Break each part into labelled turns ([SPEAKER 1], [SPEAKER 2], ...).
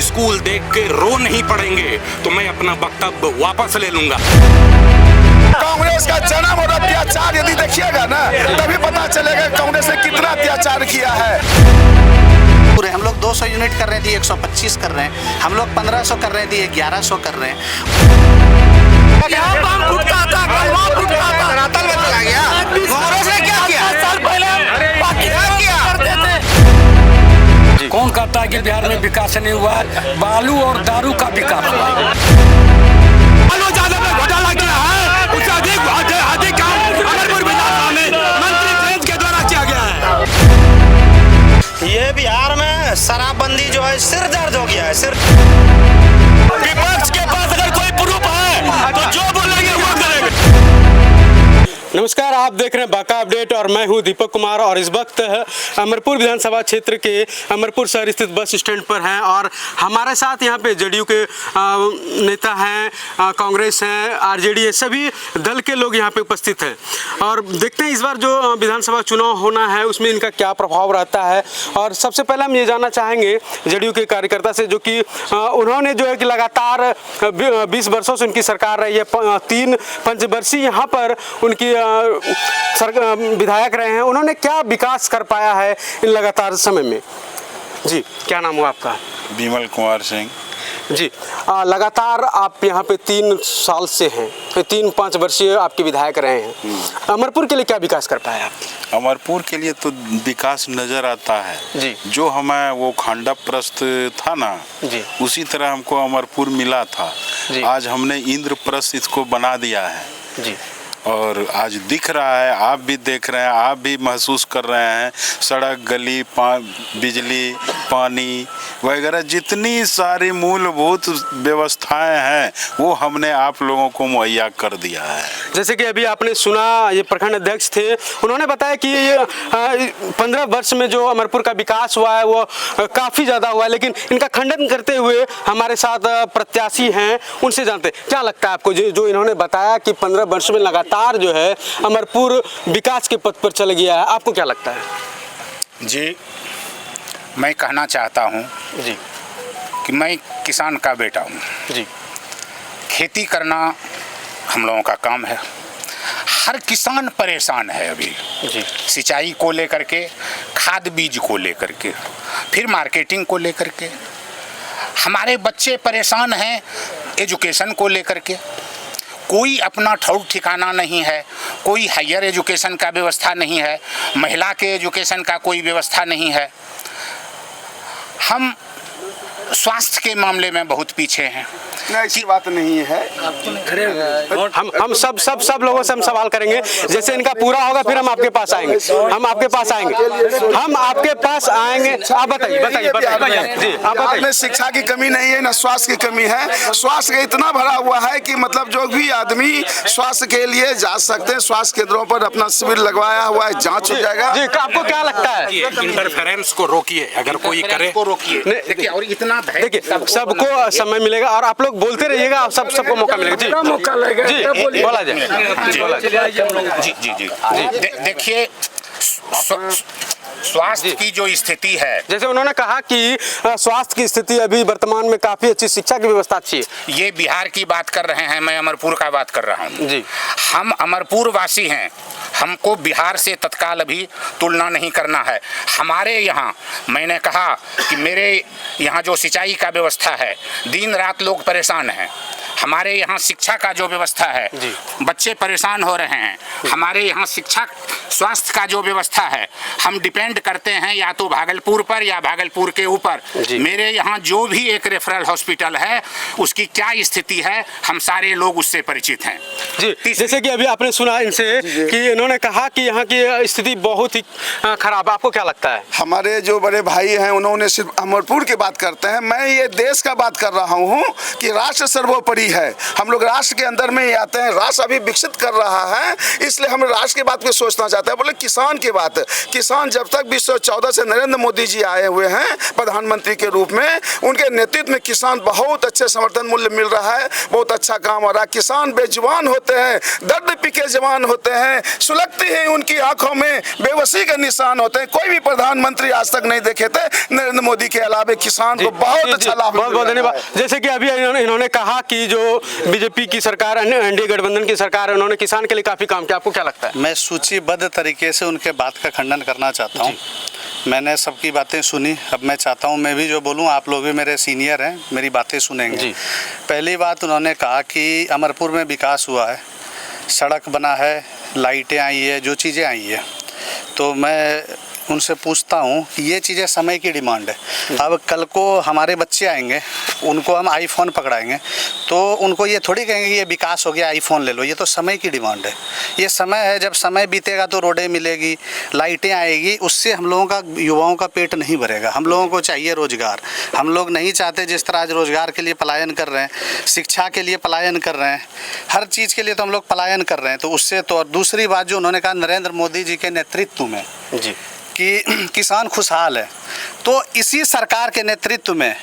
[SPEAKER 1] School देख के रो नहीं पड़ेंगे तो मैं अपना वक्तव्य वापस ले लूंगा।
[SPEAKER 2] कांग्रेस का जन्म और अत्याचार यदि देखिएगा ना, तभी पता चलेगा कांग्रेस ने कितना अत्याचार किया है।
[SPEAKER 3] हम लोग 200 यूनिट कर रहे थे, 125 कर रहे हैं। हम लोग 1500 कर रहे थे, 1100 कर रहे हैं।
[SPEAKER 1] कौन कहता है कि बिहार में विकास नहीं हुआ? बालू और दारू का विकास हुआ। घोटाला किया है, उससे अधिक काम अमरपुर विधानसभा में मंत्री प्रेत के द्वारा किया गया है।
[SPEAKER 4] ये बिहार में शराबबंदी जो है सिर दर्द हो गया है। सिर
[SPEAKER 1] विपक्ष के पास अगर कोई प्रूफ है तो जो बोलेंगे वो करेंगे। नमस्कार, आप देख रहे हैं बाका अपडेट और मैं हूं दीपक कुमार और इस वक्त अमरपुर विधानसभा क्षेत्र के अमरपुर शहर स्थित बस स्टैंड पर हैं और हमारे साथ यहां पे जेडीयू के नेता हैं, कांग्रेस हैं, आरजेडी है, सभी दल के लोग यहां पे उपस्थित हैं और देखते हैं इस बार जो विधानसभा चुनाव होना है उसमें इनका क्या प्रभाव रहता है। और सबसे पहले हम ये जानना चाहेंगे जेडीयू के कार्यकर्ता से, जो कि उन्होंने जो है कि लगातार 20 वर्षों से उनकी सरकार रही है, 3 पंचवर्षीय यहाँ पर उनकी विधायक रहे हैं, उन्होंने क्या विकास कर पाया है इन लगातार समय में? जी, क्या नाम हुआ आपका?
[SPEAKER 5] विमल कुमार सिंह
[SPEAKER 1] जी। लगातार आप यहाँ पे 3 साल से हैं, 3-5 वर्षीय आपके विधायक रहे हैं। अमरपुर के लिए क्या विकास कर पाया आप?
[SPEAKER 5] अमरपुर के लिए तो विकास नजर आता है
[SPEAKER 1] जी।
[SPEAKER 5] जो हमें वो खंडप्रस्थ था ना
[SPEAKER 1] जी,
[SPEAKER 5] उसी तरह हमको अमरपुर मिला था
[SPEAKER 1] जी।
[SPEAKER 5] आज हमने इंद्रप्रस्थ इसको बना दिया है
[SPEAKER 1] जी।
[SPEAKER 5] और आज दिख रहा है, आप भी देख रहे हैं, आप भी महसूस कर रहे हैं। सड़क, गली, बिजली, पानी वगैरह जितनी सारी मूलभूत व्यवस्थाएं हैं वो हमने आप लोगों को मुहैया कर दिया है।
[SPEAKER 1] जैसे कि अभी आपने सुना, ये प्रखंड अध्यक्ष थे, उन्होंने बताया कि 15 वर्ष में जो अमरपुर का विकास हुआ है वो काफ़ी ज़्यादा हुआ है, लेकिन इनका खंडन करते हुए हमारे साथ प्रत्याशी हैं, उनसे जानते क्या लगता है आपको जो इन्होंने बताया कि 15 वर्ष में लगातार जो है अमरपुर विकास के पथ पर चल गया है, आपको क्या लगता है?
[SPEAKER 6] जी, मैं कहना चाहता हूँ
[SPEAKER 1] जी
[SPEAKER 6] कि मैं किसान का बेटा हूँ
[SPEAKER 1] जी।
[SPEAKER 6] खेती करना हम लोगों का काम है। हर किसान परेशान है अभी
[SPEAKER 1] जी।
[SPEAKER 6] सिंचाई को लेकर के, खाद बीज को लेकर के, फिर मार्केटिंग को लेकर के। हमारे बच्चे परेशान हैं एजुकेशन को लेकर के। कोई अपना ठौर ठिकाना नहीं है, कोई हायर एजुकेशन का व्यवस्था नहीं है, महिला के एजुकेशन का कोई व्यवस्था नहीं है। हम स्वास्थ्य के मामले में बहुत पीछे हैं।
[SPEAKER 2] ऐसी बात नहीं है।
[SPEAKER 1] हम सब लोगों से हम सवाल करेंगे, जैसे इनका पूरा होगा फिर हम आपके पास आएंगे। हम आपके पास आएंगे। आप बताइए जी, आप
[SPEAKER 2] बिहार में शिक्षा की कमी नहीं है, न स्वास्थ्य की कमी है। स्वास्थ्य इतना भरा हुआ है कि मतलब जो भी आदमी स्वास्थ्य के लिए जा सकते हैं, स्वास्थ्य केंद्रों पर अपना शिविर लगवाया हुआ है, जांच हो जाएगा।
[SPEAKER 1] जी, आपको क्या लगता है? इंटरफेरेंस को रोकिए, अगर कोई करे
[SPEAKER 6] को रोकिए। देखिए, और इतना
[SPEAKER 1] देखिए सबको समय मिलेगा और आप लोग बोलते रहिएगा, सबको मौका मिलेगा। जी मौका लगेगा जी, बोला जाए।
[SPEAKER 6] जी। देखिए, स्वास्थ्य की जो स्थिति है,
[SPEAKER 1] जैसे उन्होंने कहा कि स्वास्थ्य की स्थिति अभी वर्तमान में काफी अच्छी, शिक्षा की व्यवस्था अच्छी है।
[SPEAKER 6] ये बिहार की बात कर रहे हैं, मैं अमरपुर का बात कर रहा हूँ
[SPEAKER 1] जी।
[SPEAKER 6] हम अमरपुर वासी हैं, हमको बिहार से तत्काल अभी तुलना नहीं करना है। हमारे यहाँ, मैंने कहा कि मेरे यहाँ जो सिंचाई का व्यवस्था है, दिन रात लोग परेशान हैं। हमारे यहाँ शिक्षा का जो व्यवस्था है, बच्चे परेशान हो रहे हैं। हमारे यहाँ शिक्षा, स्वास्थ्य का जो व्यवस्था है, हम डिपेंड करते हैं या तो भागलपुर पर या भागलपुर के ऊपर। मेरे यहाँ जो भी एक रेफरल हॉस्पिटल है उसकी क्या स्थिति है, हम सारे लोग उससे परिचित हैं।
[SPEAKER 1] जी, जैसे कि अभी आपने सुना इनसे कि इन्होंने कहा कि यहाँ की स्थिति बहुत ही खराब है, आपको क्या लगता है?
[SPEAKER 2] हमारे जो बड़े भाई हैं उन्होंने सिर्फ अमरपुर की बात करते हैं, मैं ये देश का बात कर रहा हूँ कि राष्ट्र सर्वोपरि है। हम लोग राष्ट्र के अंदर में ही आते हैं, राष्ट्र अभी विकसित कर रहा है, इसलिए हम राष्ट्र की बात पे सोचना चाहते हैं। बोले किसान की बात, किसान जब तक 2014 से नरेंद्र मोदी जी आए हुए हैं प्रधानमंत्री के रूप में, उनके नेतृत्व में किसान बहुत अच्छे समर्थन मूल्य मिल रहा है, बहुत अच्छा काम हो रहा है। किसान बेजुबान होते हैं, दर्द पी के जवान होते हैं, सुलगती है उनकी आंखों में बेबसी के निशान होते हैं। कोई भी प्रधानमंत्री आज तक नहीं देखे थे नरेंद्र मोदी के अलावा किसान को बहुत अच्छा लाभ।
[SPEAKER 1] बहुत बहुत धन्यवाद। जैसे कि अभी इन्होंने कहा कि जो बीजेपी की सरकार, एनडीए गठबंधन की सरकार है, उन्होंने किसान के लिए काफी काम किया, आपको क्या लगता है?
[SPEAKER 3] मैं सूचीबद्ध तरीके से उनके बात का खंडन करना चाहता हूँ। मैंने सबकी बातें सुनी, अब मैं चाहता हूँ मैं भी जो बोलूँ, आप लोग भी मेरे सीनियर हैं, मेरी बातें सुनेंगे। पहली बात उन्होंने कहा कि अमरपुर में विकास हुआ है, सड़क बना है, लाइटें आई है, जो चीज़ें आई है, तो मैं उनसे पूछता हूँ कि ये चीज़ें समय की डिमांड है। अब कल को हमारे बच्चे आएंगे, उनको हम आईफोन पकड़ाएंगे तो उनको ये थोड़ी कहेंगे कि ये विकास हो गया आईफोन ले लो, ये तो समय की डिमांड है। ये समय है, जब समय बीतेगा तो रोडें मिलेगी, लाइटें आएगी, उससे हम लोगों का, युवाओं का पेट नहीं भरेगा। हम लोगों को चाहिए रोज़गार। हम लोग नहीं चाहते जिस तरह आज रोज़गार के लिए पलायन कर रहे हैं, शिक्षा के लिए पलायन कर रहे हैं, हर चीज़ के लिए तो हम लोग पलायन कर रहे हैं। तो उससे तो, और दूसरी बात जो उन्होंने कहा नरेंद्र मोदी जी के नेतृत्व में कि किसान खुशहाल है, तो इसी सरकार के नेतृत्व में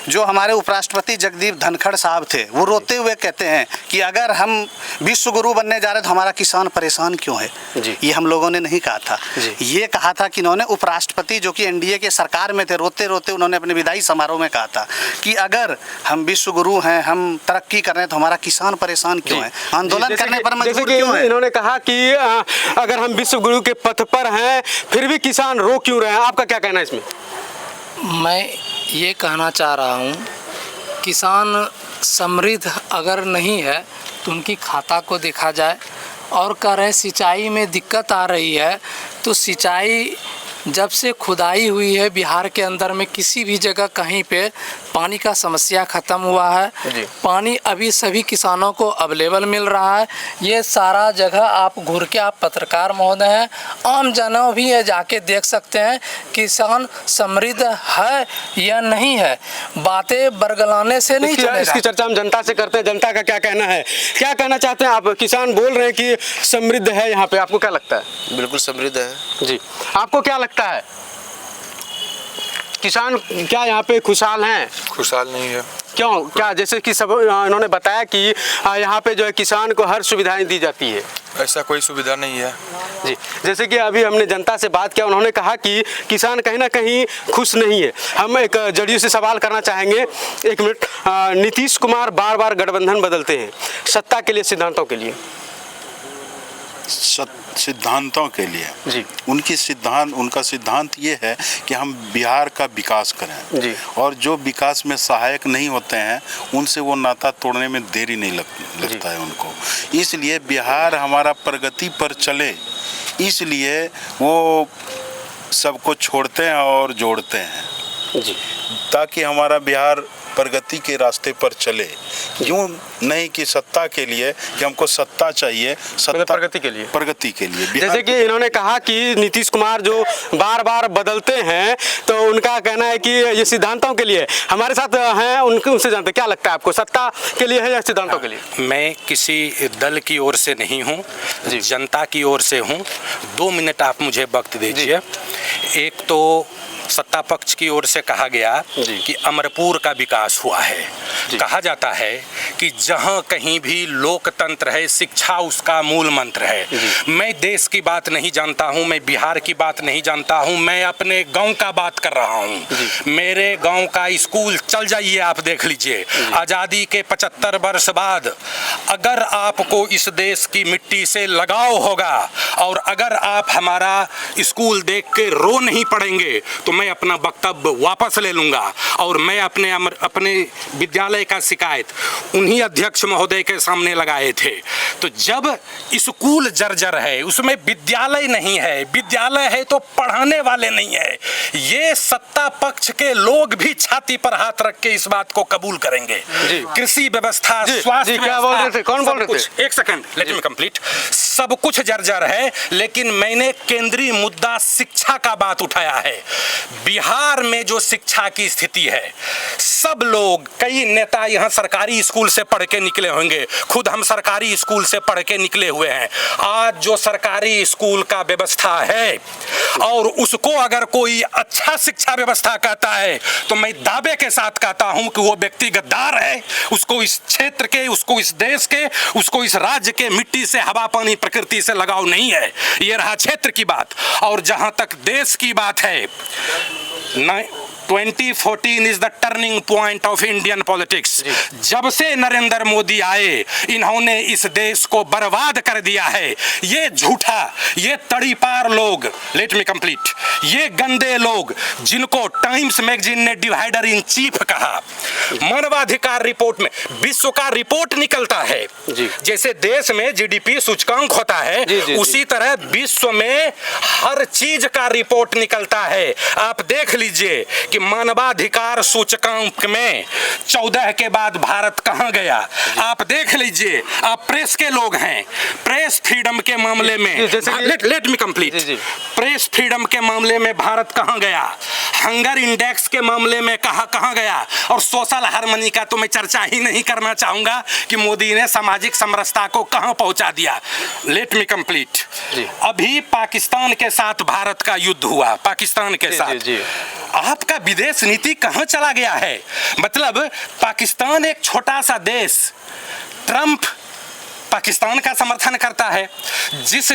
[SPEAKER 3] जो हमारे उपराष्ट्रपति जगदीप धनखड़ साहब थे, वो रोते हुए कहते हैं कि अगर हम विश्व गुरु बनने जा रहे तो हमारा किसान परेशान क्यों है। ये हम लोगों ने नहीं कहा था, ये कहा था कि इन्होंने उपराष्ट्रपति जो कि एनडीए के सरकार में थे, रोते रोते उन्होंने अपने विदाई समारोह में कहा था कि अगर हम विश्व गुरु हैं, हम तरक्की कर रहे हैं तो हमारा किसान परेशान क्यों है, आंदोलन करने पर मजबूर क्यों है।
[SPEAKER 1] इन्होंने कहा कि अगर हम विश्व गुरु के पथ पर हैं फिर भी किसान रो क्यों रहे हैं, आपका क्या कहना है इसमें?
[SPEAKER 7] मैं ये कहना चाह रहा हूँ, किसान समृद्ध अगर नहीं है तो उनकी खाता को देखा जाए। और कह रहे हैं सिंचाई में दिक्कत आ रही है, तो सिंचाई जब से खुदाई हुई है बिहार के अंदर में किसी भी जगह कहीं पे पानी का समस्या ख़त्म हुआ है। पानी अभी सभी किसानों को अवेलेबल मिल रहा है। ये सारा जगह आप घूर के, आप पत्रकार महोदय हैं, आम जनों भी है, जाके देख सकते हैं किसान समृद्ध है या नहीं है। बातें बरगलाने से नहीं चलेगा।
[SPEAKER 1] इसकी चर्चा हम जनता से करते हैं, जनता का क्या कहना है, क्या कहना चाहते हैं आप? किसान बोल रहे हैं कि समृद्ध है यहाँ पे, आपको क्या लगता है?
[SPEAKER 8] बिल्कुल समृद्ध है
[SPEAKER 1] जी, आपको क्या लगता है? किसान क्या यहाँ पे खुशहाल हैं?
[SPEAKER 8] खुशहाल नहीं है।
[SPEAKER 1] क्यों, क्या? जैसे कि सब इन्होंने बताया कि यहाँ पे जो है किसान को हर सुविधाएं दी जाती है।
[SPEAKER 8] ऐसा कोई सुविधा नहीं है
[SPEAKER 1] जी, जैसे कि अभी हमने जनता से बात किया, उन्होंने कहा कि किसान कहीं ना कहीं खुश नहीं है। हम एक जड़ियों से सवाल करना चाहेंगे, एक मिनट। नीतीश कुमार बार बार गठबंधन बदलते हैं, सत्ता के लिए, सिद्धांतों के लिए?
[SPEAKER 5] सिद्धांतों के लिए
[SPEAKER 1] जी,
[SPEAKER 5] उनका सिद्धांत ये है कि हम बिहार का विकास करें
[SPEAKER 1] जी,
[SPEAKER 5] और जो विकास में सहायक नहीं होते हैं उनसे वो नाता तोड़ने में देरी नहीं लगता है उनको। इसलिए बिहार हमारा प्रगति पर चले, इसलिए वो सबको छोड़ते हैं और जोड़ते हैं
[SPEAKER 1] जी,
[SPEAKER 5] ताकि हमारा बिहार प्रगति के रास्ते पर चले। यूँ नहीं कि सत्ता के लिए, कि हमको सत्ता चाहिए, सत्ता
[SPEAKER 1] प्रगति के लिए,
[SPEAKER 5] प्रगति के लिए।
[SPEAKER 1] जैसे कि इन्होंने कहा कि नीतीश कुमार जो बार बार बदलते हैं, तो उनका कहना है कि ये सिद्धांतों के लिए। हमारे साथ हैं उनसे जानते, क्या लगता है आपको, सत्ता के लिए है या सिद्धांतों के लिए?
[SPEAKER 9] मैं किसी दल की ओर से नहीं हूँ, जनता की ओर से हूँ। 2 मिनट आप मुझे वक्त दीजिए। एक तो सत्ता पक्ष की ओर से कहा गया कि अमरपुर का विकास हुआ है। कहा जाता है कि जहां कहीं भी लोकतंत्र है, शिक्षा उसका मूल मंत्र है। मैं देश की बात नहीं जानता हूं, मैं बिहार की बात नहीं जानता हूं, मैं अपने गांव का बात कर रहा हूं। मेरे गांव का स्कूल चल जाइए, आप देख लीजिए। आज़ादी के 75 वर्ष बाद अगर आपको इस देश की मिट्टी से लगाव होगा और अगर आप हमारा स्कूल देख के रो नहीं पड़ेंगे तो मैं अपना वक्तव्य वापस ले लूंगा और मैं अपने विद्यालय का शिकायत उन्हीं अध्यक्ष महोदय के सामने लगाए थे। तो जब स्कूल जर्जर है, उसमें विद्यालय नहीं है, विद्यालय है तो पढ़ाने वाले नहीं है, ये सत्ता पक्ष के लोग भी छाती पर हाथ रख के इस बात को कबूल करेंगे। कृषि व्यवस्था, स्वास्थ्य व्यवस्था,
[SPEAKER 1] कौन बोल रहे थे?
[SPEAKER 9] एक सेकंड, लेट मी कंप्लीट। सब कुछ जर्जर है, है, लेकिन मैंने केंद्रीय मुद्दा शिक्षा का बात उठाया है। बिहार में जो शिक्षा की स्थिति है, सब लोग, कई नेता यहाँ सरकारी स्कूल से पढ़ के निकले होंगे, खुद हम सरकारी स्कूल से पढ़ के निकले हुए हैं। आज जो सरकारी स्कूल का व्यवस्था है और उसको अगर कोई अच्छा शिक्षा व्यवस्था कहता है तो मैं दावे के साथ कहता हूं कि वो व्यक्ति गद्दार है। उसको इस क्षेत्र के, उसको इस देश के, उसको इस राज्य के मिट्टी से, हवा पानी प्रकृति से लगाव नहीं है। ये रहा क्षेत्र की बात। और जहां तक देश की बात है, 2014 is the turning point of Indian politics. जब से नरेंद्र मोदी आए, इन्होंने इस देश को बर्बाद कर दिया है। ये झूठा, ये तड़ीपार लोग, लेट मी कंप्लीट, ये गंदे लोग जिनको टाइम्स मैगजीन ने डिवाइडर इन चीफ कहा, मानवाधिकार रिपोर्ट में, विश्व का रिपोर्ट निकलता है, जैसे देश में जीडीपी सूचकांक होता है, उसी तरह विश्व में हर चीज का रिपोर्ट निकलता है। आप देख लीजिए कि मानवाधिकार सूचकांक में 14 के बाद भारत कहां गया। आप देख लीजिए, आप प्रेस के लोग हैं, प्रेस फ्रीडम के मामले में, let me complete, press freedom के मामले में भारत कहां गया, हंगर इंडेक्स के मामले में कहां गया, और सोशल हार्मनी का तो मैं चर्चा ही नहीं करना चाहूंगा कि मोदी ने सामाजिक समरसता को कहां पहुंचा दिया। Let me complete. अभी पाकिस्तान के साथ भारत का युद्ध हुआ, पाकिस्तान के साथ, आपका विदेश नीति कहां चला गया है? मतलब पाकिस्तान एक छोटा सा देश, ट्रंप पाकिस्तान का समर्थन करता है। जिस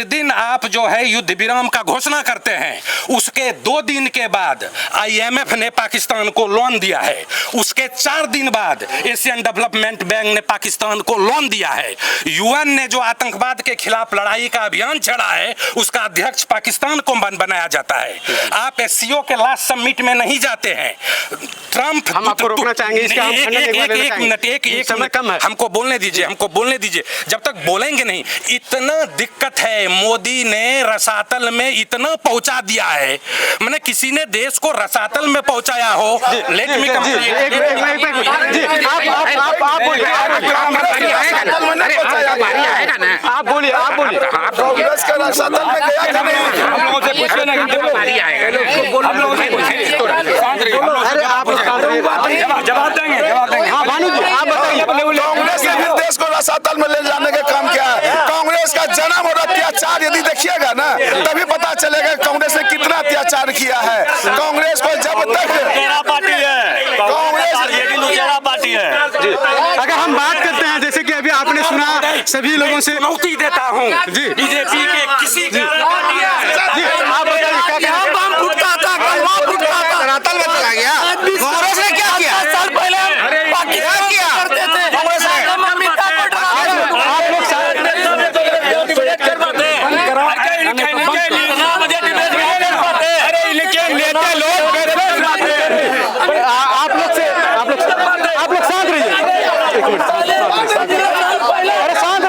[SPEAKER 9] दिन आप जो है युद्ध विराम का घोषणा करते हैं, उसके 2 दिन के बाद IMF ने पाकिस्तान को लोन दिया है। उसके 4 दिन बाद एशियन डेवलपमेंट बैंक ने पाकिस्तान को लोन दिया है। UN ने जो आतंकवाद के खिलाफ लड़ाई का अभियान छेड़ा है, उसका अध्यक्ष पाकिस्तान को बनाया जाता है। आप SCO के लास्ट समिट में नहीं जाते हैं। ट्रंप,
[SPEAKER 1] हम आपको रोकना चाहेंगे,
[SPEAKER 9] एक मिनट, हमको बोलने दीजिए। जब तक बोलेंगे नहीं, इतना दिक्कत है। मोदी ने रसातल में इतना पहुंचा दिया है, मैंने किसी ने देश को रसातल में पहुंचाया हो। लेट मी
[SPEAKER 1] आप बोलिए
[SPEAKER 2] कांग्रेस का रसातल में गया कि नहीं?
[SPEAKER 1] जवाब देंगे। हाँ भानु जी, आप बताइए।
[SPEAKER 2] कांग्रेस ने फिर देश को रसातल में ले जाने का काम किया है। कांग्रेस का जन्म और अत्याचार यदि देखिएगा ना, तभी पता चलेगा कांग्रेस ने कितना अत्याचार किया है। कांग्रेस को जब तक
[SPEAKER 1] पार्टी है, पार्टी है। अगर हम बात करते हैं, जैसे कि अभी आपने सुना, सभी लोगों से
[SPEAKER 9] चुनौती देता हूँ
[SPEAKER 1] जी,
[SPEAKER 9] बीजेपी के किसी
[SPEAKER 1] जी, आप बताइए क्या
[SPEAKER 4] धरातल में चला गया। कांग्रेस ने क्या किया? 7 साल पहले क्या किया?
[SPEAKER 1] आप लोग शांत रहिए, एक मिनट, अरे शांत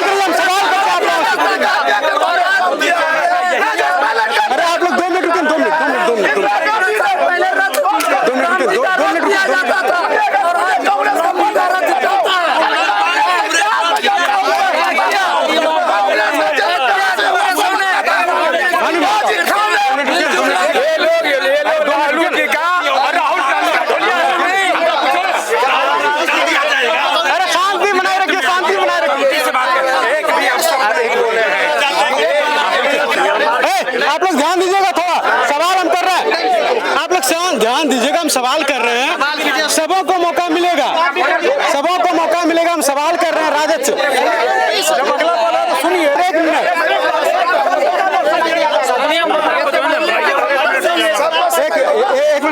[SPEAKER 1] रहिए, हम सवाल करते हैं। अरे आप लोग 2 मिनट रुकें, 2 मिनट ध्यान दीजिएगा, हम सवाल कर रहे हैं, सबों को मौका मिलेगा, हम सवाल कर रहे हैं राजद से। सुनिए, एक मिनट,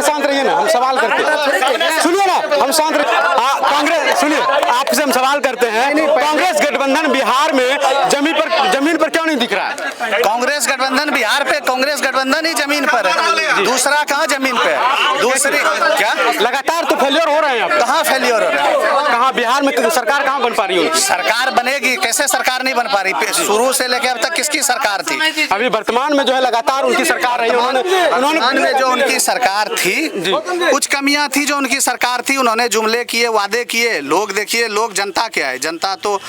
[SPEAKER 1] शांत रहिए ना, हम सवाल करते हैं। सुनिए ना, हम शांत रहिए। कांग्रेस, सुनिए, आपसे हम सवाल करते हैं, कांग्रेस गठबंधन बिहार में जमीन पर जमीन पर क्यों नहीं दिख रहा है?
[SPEAKER 3] कांग्रेस गठबंधन बिहार पे कांग्रेस गठबंधन ही जमीन पर है, दूसरा कहाँ जमीन पे है? दूसरी क्या
[SPEAKER 1] लगातार तो फेलियर हो रहे हैं आप।
[SPEAKER 3] कहाँ फेलियर हो रहा है?
[SPEAKER 1] कहाँ बिहार में सरकार कहाँ बन पा रही है?
[SPEAKER 3] सरकार बनेगी कैसे? सरकार नहीं बन पा रही, शुरू से लेकर अब तक किसकी सरकार थी?
[SPEAKER 1] अभी वर्तमान में जो है लगातार उनकी सरकार रही है।
[SPEAKER 3] वर्तमान में जो उनकी सरकार थी कुछ कमियां थी जो उनकी सरकार थी, उन्होंने जुमले किए, वादे किए। लोग देखिए, लोग जनता क्या है, जनता तो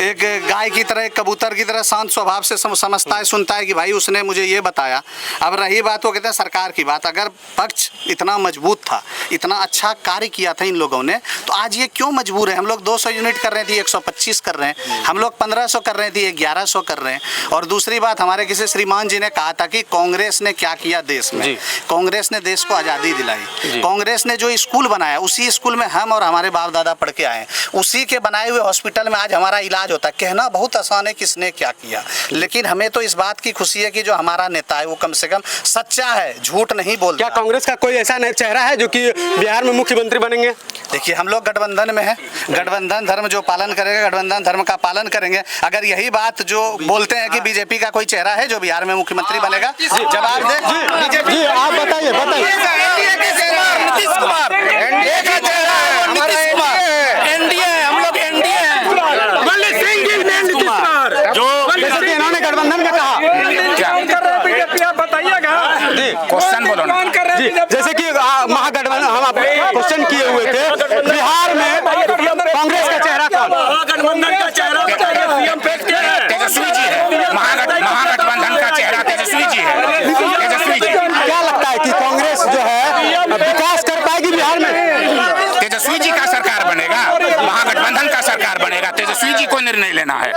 [SPEAKER 3] एक गाय की तरह, एक कबूतर की तरह शांत स्वभाव से समझता है, सुनता है कि भाई उसने मुझे ये बताया। अब रही बात, वो कहते हैं सरकार की बात, अगर पक्ष इतना मजबूत था, इतना अच्छा कार्य किया था इन लोगों ने, तो आज ये क्यों मजबूर है? हम लोग 200 यूनिट कर रहे थे, 125 कर रहे हैं, हम लोग 1500 कर रहे थे, 1100 कर रहे हैं। और दूसरी बात, हमारे किसी श्रीमान जी ने कहा था कि कांग्रेस ने क्या किया देश में। कांग्रेस ने देश को आज़ादी दिलाई, कांग्रेस ने जो स्कूल बनाया, उसी स्कूल में हम और हमारे बाप दादा पढ़ के आए, उसी के बनाए हुए हॉस्पिटल में आज हमारा इलाज होता है। कहना बहुत आसान है किसने क्या किया, लेकिन हमें तो इस बात की खुशी है कि जो हमारा नेता है वो कम से कम सच्चा है, झूठ नहीं बोलता।
[SPEAKER 1] क्या कांग्रेस का कोई ऐसा चेहरा है जो कि बिहार में मुख्यमंत्री बनेंगे?
[SPEAKER 3] देखिए, हम लोग गठबंधन में हैं, गठबंधन धर्म जो पालन करेगा, गठबंधन धर्म का पालन करेंगे। अगर यही बात जो बोलते हैं कि बीजेपी का कोई चेहरा है जो बिहार में मुख्यमंत्री बनेगा, जवाब दे।
[SPEAKER 1] जी आप बताइए।
[SPEAKER 4] नीतीश कुमार एनडीए का चेहरा है, नीतीश कुमार एनडीए, हम लोग एनडीए हैं।
[SPEAKER 1] जो जैसे कि इन्होंने गठबंधन में कहा,
[SPEAKER 6] क्वेश्चन बोलो ना।
[SPEAKER 1] जी जैसे कि महागठबंधन, हम आप क्वेश्चन किए हुए थे, बिहार में कांग्रेस का चेहरा कौन?
[SPEAKER 6] महागठबंधन का चेहरा तेजस्वी जी है। महागठबंधन का चेहरा तेजस्वी जी है। तेजस्वी जी,
[SPEAKER 1] क्या लगता है कि कांग्रेस जो है विकास कर पाएगी बिहार में?
[SPEAKER 6] तेजस्वी जी का सरकार बनेगा, महागठबंधन का सरकार बनेगा, तेजस्वी जी को निर्णय लेना है।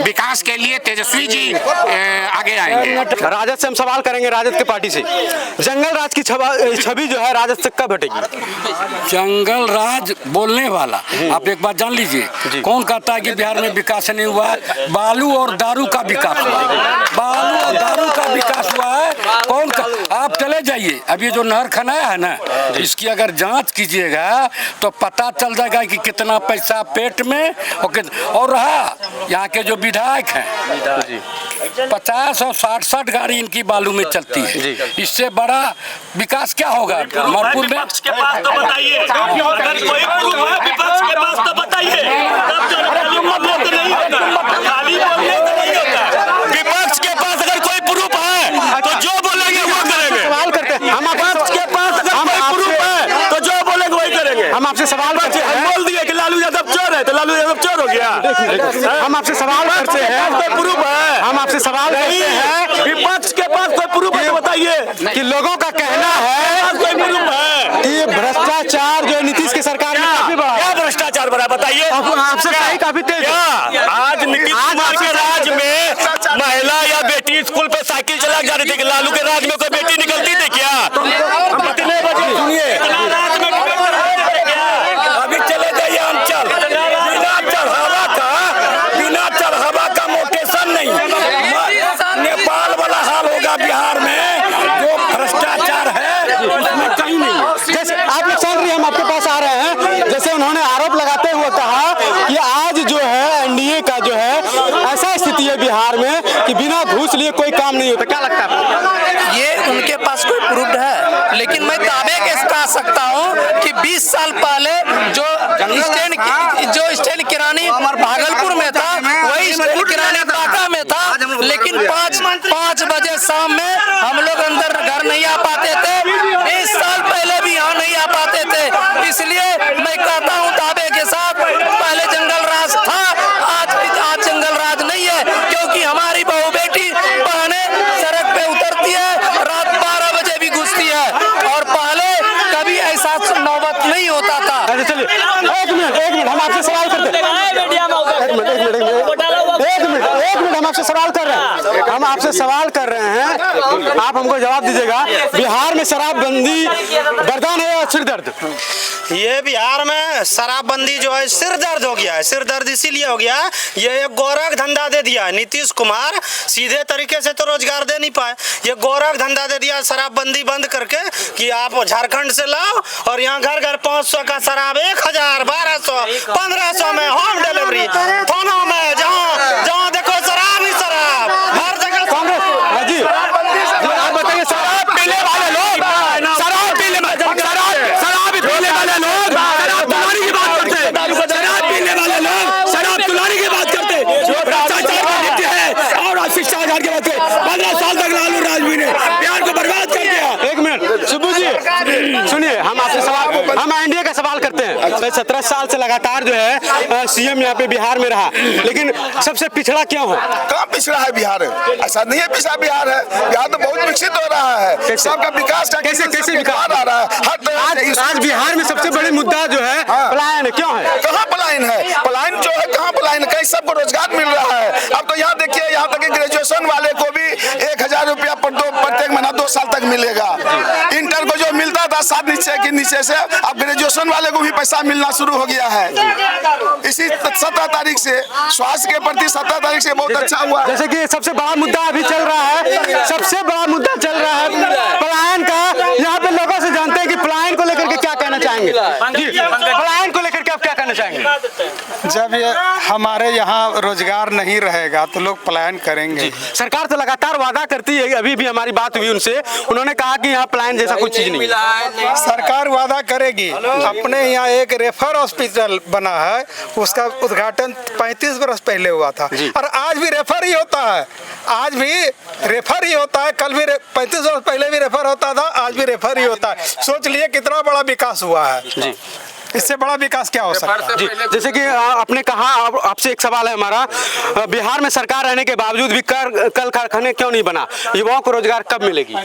[SPEAKER 6] विकास के लिए तेजस्वी जी आगे आएंगे।
[SPEAKER 1] राजद से हम सवाल करेंगे, राजद के पार्टी से। जंगल राज की छवि जो है राजद से कब हटेगी?
[SPEAKER 10] जंगल राज बोलने वाला, आप एक बात जान लीजिए, कौन कहता है कि बिहार में विकास नहीं हुआ है? बालू और दारू का विकास हुआ है, बालू और दारू का विकास हुआ है। कौन आप चले जाइए, अब ये जो नहर खनाया है ना, इसकी अगर जांच कीजिएगा तो पता चल जाएगा कि कितना पैसा पेट में। और रहा यहाँ के जो विधायक हैं, 50 और 60 गाड़ी इनकी बालू में चलती है, इससे बड़ा विकास क्या होगा मरपुर में?
[SPEAKER 4] विपक्ष के पास तो बताइए, अगर कोई प्रूफ है विपक्ष के पास तो बताइए, तब जो खाली बोलने से नहीं होगा, खाली बोलने से नहीं होगा। विपक्ष के पास अगर कोई प्रूफ है तो जो बोलेंगे वो करेंगे।
[SPEAKER 1] सवाल करते हैं हम,
[SPEAKER 4] विपक्ष के पास अगर कोई प्रूफ है तो जो बोलेंगे वही करेंगे।
[SPEAKER 1] हम आपसे सवाल करते हैं,
[SPEAKER 4] बोल दिए कि लालू यादव चोर है तो लालू यादव चोर हो गया।
[SPEAKER 1] हम आपसे सवाल करते हैं,
[SPEAKER 4] कोई प्रूफ है?
[SPEAKER 1] हम आपसे सवाल करते हैं,
[SPEAKER 4] विपक्ष के पास कोई प्रूफ है तो बताइए
[SPEAKER 1] कि लोगों का कहना है
[SPEAKER 4] कोई प्रूफ है
[SPEAKER 1] कि भ्रष्टाचार जो नीतीश की सरकार में काफी बढ़ा
[SPEAKER 4] क्या
[SPEAKER 1] है।
[SPEAKER 4] भ्रष्टाचार बढ़ा बताइए?
[SPEAKER 1] आपसे सही काफी तेज है।
[SPEAKER 4] आज नीतीश कुमार के राज में महिला या बेटी स्कूल पे साइकिल चला जा रही थी, लालू के राज में कोई बेटी निकलती थी क्या? कितने बजे सुनिए, अभी चले जाइए अंचल, बिना चल हवा का मोटेशन नहीं, नेपाल वाला हाल होगा बिहार में। जो भ्रष्टाचार है उसमें कहीं नहीं।
[SPEAKER 1] जैसे आप लोग सुन रही हैं, हम आपके पास आ रहे हैं, जैसे उन्होंने आरोप लगाते हुए कहा कि आज जो है एनडीए का जो है ऐसा स्थिति है बिहार में कि बिना घूस लिए कोई काम नहीं होता। क्या लगता है आपको?
[SPEAKER 7] ये उनके पास कोई प्रूफ है, लेकिन मैं दावे के कह सकता हूँ कि 20 साल पहले जो स्टैंड किरानी भागलपुर में था, वही स्टैंड किरानी ढाका में था, लेकिन 5 बजे शाम में हम लोग अंदर घर नहीं आ पाते थे। 20 साल पहले भी यहाँ नहीं आ पाते थे। इसलिए मैं कहता हूँ दावे के साथ, पहले जंगल राज था, आज जंगल राज नहीं है, क्योंकि हमारी बहू बेटी पहने सड़क पे उतरती है, रात 12 बजे भी घुसती है, और पहले कभी ऐसा नौबत नहीं होता था।
[SPEAKER 1] चलिए एक मिनट हम आपसे सवाल करते हैं, एक मिनट हम आपसे सवाल कर रहे हैं, आप हमको जवाब दीजिएगा। बिहार में शराबबंदी गर्दन है या सिर दर्द?
[SPEAKER 4] ये बिहार में शराबबंदी जो है सिर दर्द हो गया है। सिर दर्द इसीलिए हो गया, ये एक गोरख धंधा दे दिया है नीतीश कुमार। सीधे तरीके से तो रोजगार दे नहीं पाए, ये गोरख धंधा दे दिया शराबबंदी बंद करके कि आप झारखंड से लाओ और यहाँ घर घर 500 का शराब 1000, 1200, 1500 में होम डिलीवरी। थानों में जहाँ देखो शराब ही शराब।
[SPEAKER 1] 17 साल से लगातार जो है सीएम यहाँ पे बिहार में रहा, लेकिन सबसे पिछड़ा क्यों है?
[SPEAKER 2] कहाँ पिछड़ा है बिहार? ऐसा नहीं है पिछड़ा बिहार है, बिहार तो बहुत विकसित हो रहा है, सबका विकास का
[SPEAKER 1] कैसे विकास
[SPEAKER 2] आ रहा है हर तरह से।
[SPEAKER 1] आज बिहार में सबसे बड़ी मुद्दा जो है पलायन है, क्यों है?
[SPEAKER 2] कहाँ पलायन है? पलायन जो है कहाँ पलायन? कहीं सबको रोजगार मिल रहा है। अब तो यहाँ देखिए, यहाँ तक कि ग्रेजुएशन वाले को भी 1000 रुपया प्रत्येक महीना 2 साल तक मिलेगा। इंटर को जो मिलता था 7 नीचे से, अब ग्रेजुएशन वाले को भी पैसा मिलना शुरू हो गया है। इसी 17 तारीख से स्वास्थ्य के प्रति 17 तारीख से बहुत अच्छा हुआ।
[SPEAKER 1] जैसे कि सबसे बड़ा मुद्दा अभी चल रहा है, सबसे बड़ा मुद्दा चल रहा है पलायन का। यहाँ पे लोगों से जानते हैं कि पलायन को लेकर के क्या कहना चाहेंगे? जी, पलायन को लेकर के आप क्या कहना चाहेंगे?
[SPEAKER 11] जब ये हमारे यहाँ रोजगार नहीं रहेगा तो लोग पलायन करेंगे।
[SPEAKER 1] सरकार तो लगातार वादा करती है, अभी भी हमारी बात हुई उनसे, उन्होंने कहा कि यहाँ पलायन जैसा कुछ चीज नहीं है।
[SPEAKER 11] सरकार वादा करेगी। अपने यहाँ एक रेफर हॉस्पिटल बना है, उसका उद्घाटन 35 वर्ष पहले हुआ था और आज भी रेफर ही होता है। आज भी रेफर ही होता है, कल भी 35 वर्ष पहले भी रेफर होता था, आज भी रेफर ही होता है। सोच लिए कितना बड़ा विकास हुआ है जी। इससे बड़ा विकास क्या हो सकता है जी?
[SPEAKER 1] जैसे कि आपने कहा, आपसे एक सवाल है हमारा, बिहार में सरकार रहने के बावजूद भी कल कारखाने क्यों नहीं बना? युवाओं को रोजगार कब मिलेगी?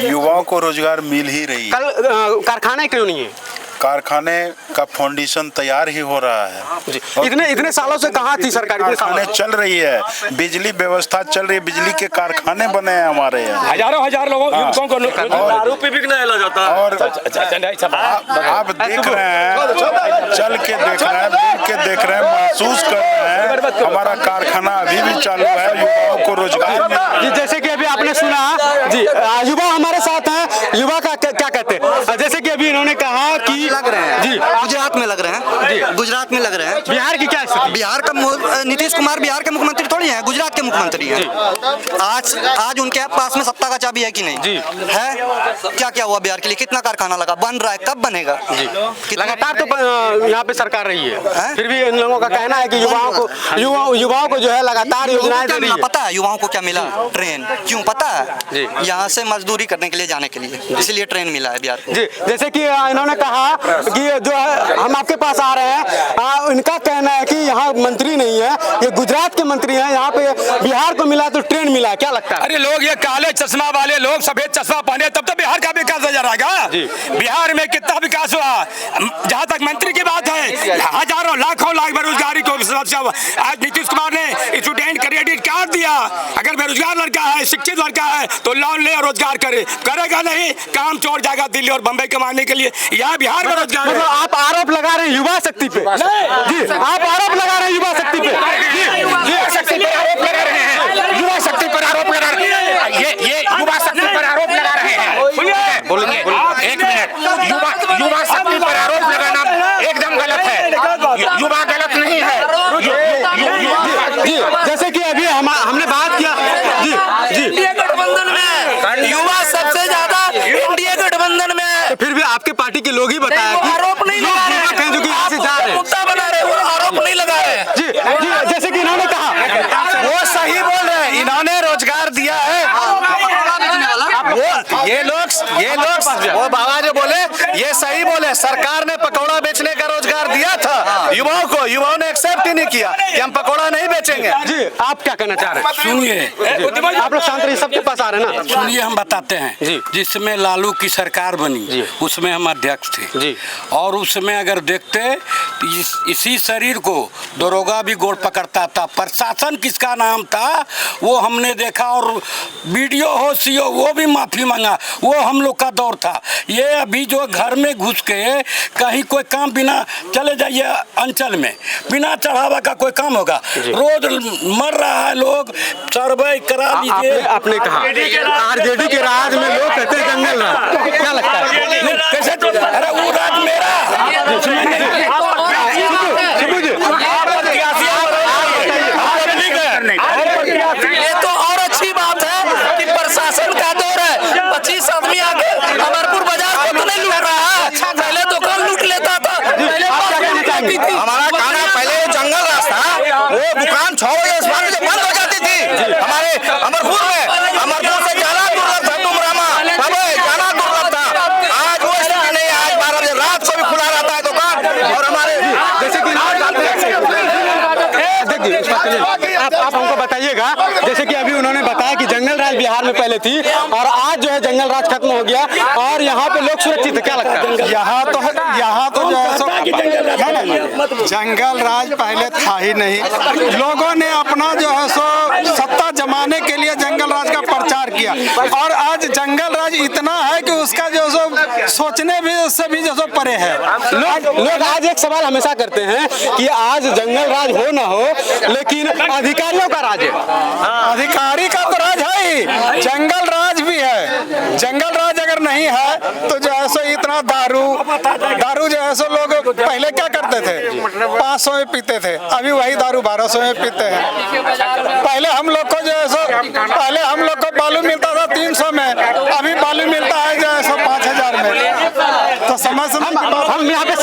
[SPEAKER 5] युवाओं को रोजगार मिल ही रही है।
[SPEAKER 1] कल कारखाने क्यों नहीं है?
[SPEAKER 5] कारखाने का फाउंडेशन तैयार ही हो रहा है
[SPEAKER 1] जी। इतने सालों से कहाँ थी सरकार?
[SPEAKER 5] कारखाने चल रही है, बिजली व्यवस्था चल रही है, बिजली के कारखाने बने हैं हमारे यहाँ।
[SPEAKER 10] हजार लोगों को दारू पे बिकने जाता है।
[SPEAKER 5] और आप देख रहे हैं, चल के देख रहे हैं, मिल के देख रहे हैं, महसूस कर रहे हैं, हमारा कारखाना अभी भी चालू है, युवाओं को रोजगार।
[SPEAKER 1] जी, जैसे कि अभी आपने सुना जी, युवा हमारे साथ हैं, युवा का क्या कहते हैं? जैसे कि अभी इन्होंने कहा कि
[SPEAKER 12] लग रहे हैं
[SPEAKER 1] जी,
[SPEAKER 12] गुजरात में लग रहे हैं जी, गुजरात में लग रहे हैं।
[SPEAKER 1] बिहार की क्या स्थिति?
[SPEAKER 12] बिहार का नीतीश कुमार बिहार के मुख्यमंत्री थोड़ी हैं, गुजरात के मुख्यमंत्री हैं। आज उनके पास में सत्ता का चाबी है कि नहीं
[SPEAKER 1] जी
[SPEAKER 12] है? क्या क्या हुआ बिहार के लिए? कितना कारखाना लगा, बन रहा है, कब बनेगा जी?
[SPEAKER 1] लगातार तो यहाँ पे सरकार रही है, फिर भी इन लोगों का कहना है कि युवाओं को जो है लगातार योजनाएं दे रही है।
[SPEAKER 12] पता है युवाओं को क्या मिला? ट्रेन। क्यों पता है? यहाँ से मजदूरी करने के लिए जाने के लिए, इसलिए ट्रेन मिला है बिहार को।
[SPEAKER 1] जी, जैसे कि इन्होंने कहा कि जो है हम आपके पास आ रहे हैं, इनका कहना है कि यहाँ मंत्री नहीं है, ये गुजरात के मंत्री हैं, यहाँ पे बिहार को मिला तो ट्रेन मिला, क्या लगता है?
[SPEAKER 10] अरे लोग ये काले चश्मा वाले लोग सफेद चश्मा पहने तब तो बिहार का विकास नजर आएगा। बिहार में कितना विकास हुआ? जहाँ तक मंत्री की बात है, हजारों लाखों लाख बेरोजगारी को आज नीतीश कुमार ने स्टूडेंट क्रेडिट कार्ड दिया। अगर बेरोजगार लड़का है, शिक्षित लड़का है तो लोन ले और रोजगार करेगा नहीं, काम छोड़ जाएगा दिल्ली और बम्बई कमाने के लिए। यहाँ बिहार में रोजगार।
[SPEAKER 1] मतलब आप आरोप लगा रहे हैं युवा शक्ति पे? जी, आप आरोप लगा रहे हैं युवा शक्ति पे?
[SPEAKER 6] युवा शक्ति पर आरोप लगा रहे हैं, युवा शक्ति पर आरोप लगा रहे हैं, ये युवा शक्ति पर आरोप लगा रहे हैं। बोलिए एक मिनट, युवा शक्ति पर आरोप लगाना एकदम गलत है, युवा गलत नहीं है।
[SPEAKER 1] जी, जैसे कि अभी हमने बात किया जी,
[SPEAKER 12] इंडिया गठबंधन में युवा सबसे ज्यादा इंडिया गठबंधन में।
[SPEAKER 1] तो फिर भी आपके पार्टी के लोग ही बताया कि
[SPEAKER 12] आरोप नहीं लगा रहे हैं,
[SPEAKER 1] जो कि यहाँ से जा रहे हैं,
[SPEAKER 12] मुद्दा बना रहे हैं, आरोप नहीं लगा रहे हैं।
[SPEAKER 1] जी, जैसे कि इन्होंने कहा,
[SPEAKER 3] वो सही बोल रहे हैं, इन्होंने रोजगार दिया है। ये लोग वो बाबा जो बोले ये सही बोले, सरकार ने पकौड़ा बेचने का रोजगार दिया था युवाओं को, युवाओं ने एक्सेप्ट ही नहीं किया कि हम पकौड़ा नहीं बेचेंगे।
[SPEAKER 1] जी, आप क्या कहना चाह रहे हैं?
[SPEAKER 10] सुनिए,
[SPEAKER 1] आप लोग शांत रहिए, सबके पास आ रहे हैं ना।
[SPEAKER 10] सुनिए हम बताते हैं
[SPEAKER 1] जी।
[SPEAKER 10] जिसमें लालू की सरकार बनी उसमें हम अध्यक्ष थे
[SPEAKER 1] जी।
[SPEAKER 10] और उसमें अगर देखते तो इसी शरीर को दरोगा भी गोड़ पकड़ता था, प्रशासन किसका नाम था वो हमने देखा, और वीडियो हो सीओ वो भी माफी मांगा, वो हम लोग का दौर था। ये अभी जो घर में घुस के कहीं कोई काम बिना चले जाइए अंचल में, बिना चढ़ावा का कोई काम होगा? रोज मर रहा है लोग, सर्वे करा लीजिए।
[SPEAKER 1] आपने कहा आरजेडी के राज में लोग कहते हैं जंगल राज, क्या लगता है?
[SPEAKER 10] कैसे? अरे वो राज मेरा
[SPEAKER 12] ये तो और अच्छी बात है कि प्रशासन का दौर है। 25 आदमी आके अमरपुर बाजार को तो नहीं लूट रहा है, पहले दुकान लूट लेता था,
[SPEAKER 3] हमारा खाना पहले जंगल रास्ता, वो दुकान 6 बजे इस बार बंद हो जाती थी हमारे अमरपुर में। अमरपुर से जाना दुर्लभ था, जाना दुर्लभ था। आज वो नहीं, आज 12 बजे रात को भी खुला रहता है दुकान।
[SPEAKER 1] देखिए आप हमको बताइएगा, जैसे कि अभी उन्होंने बताया कि जंगल राज बिहार में पहले थी और आज जो है जंगल राज खत्म हो गया और यहाँ पे लोग सुरक्षित है, क्या लगता है?
[SPEAKER 11] यहाँ तो जो है सो जंगल राज पहले था ही नहीं। लोगों ने अपना जो है सो सत्ता जमाने के लिए जंगल राज का प्रचार किया और आज जंगल राज इतना है कि उसका जो सो सोचने भी उससे भी जो सो परे है।
[SPEAKER 1] लोग आज एक सवाल हमेशा करते हैं कि आज जंगल राज हो ना हो, लेकिन अधिकारियों का राज है।
[SPEAKER 11] अधिकारी का तो राज है ही, जंगल राज भी है। जंगल राज अगर नहीं है तो जो है सो इतना दारू जो है सो लोग पहले क्या करते थे, 500 में पीते थे, अभी वही दारू 1200 में पीते हैं। पहले हम लोग को जो है सो बालू मिलता था 300 में, अभी बालू मिलता है जो है सो 5000 में। तो समय
[SPEAKER 1] हम यहाँ पे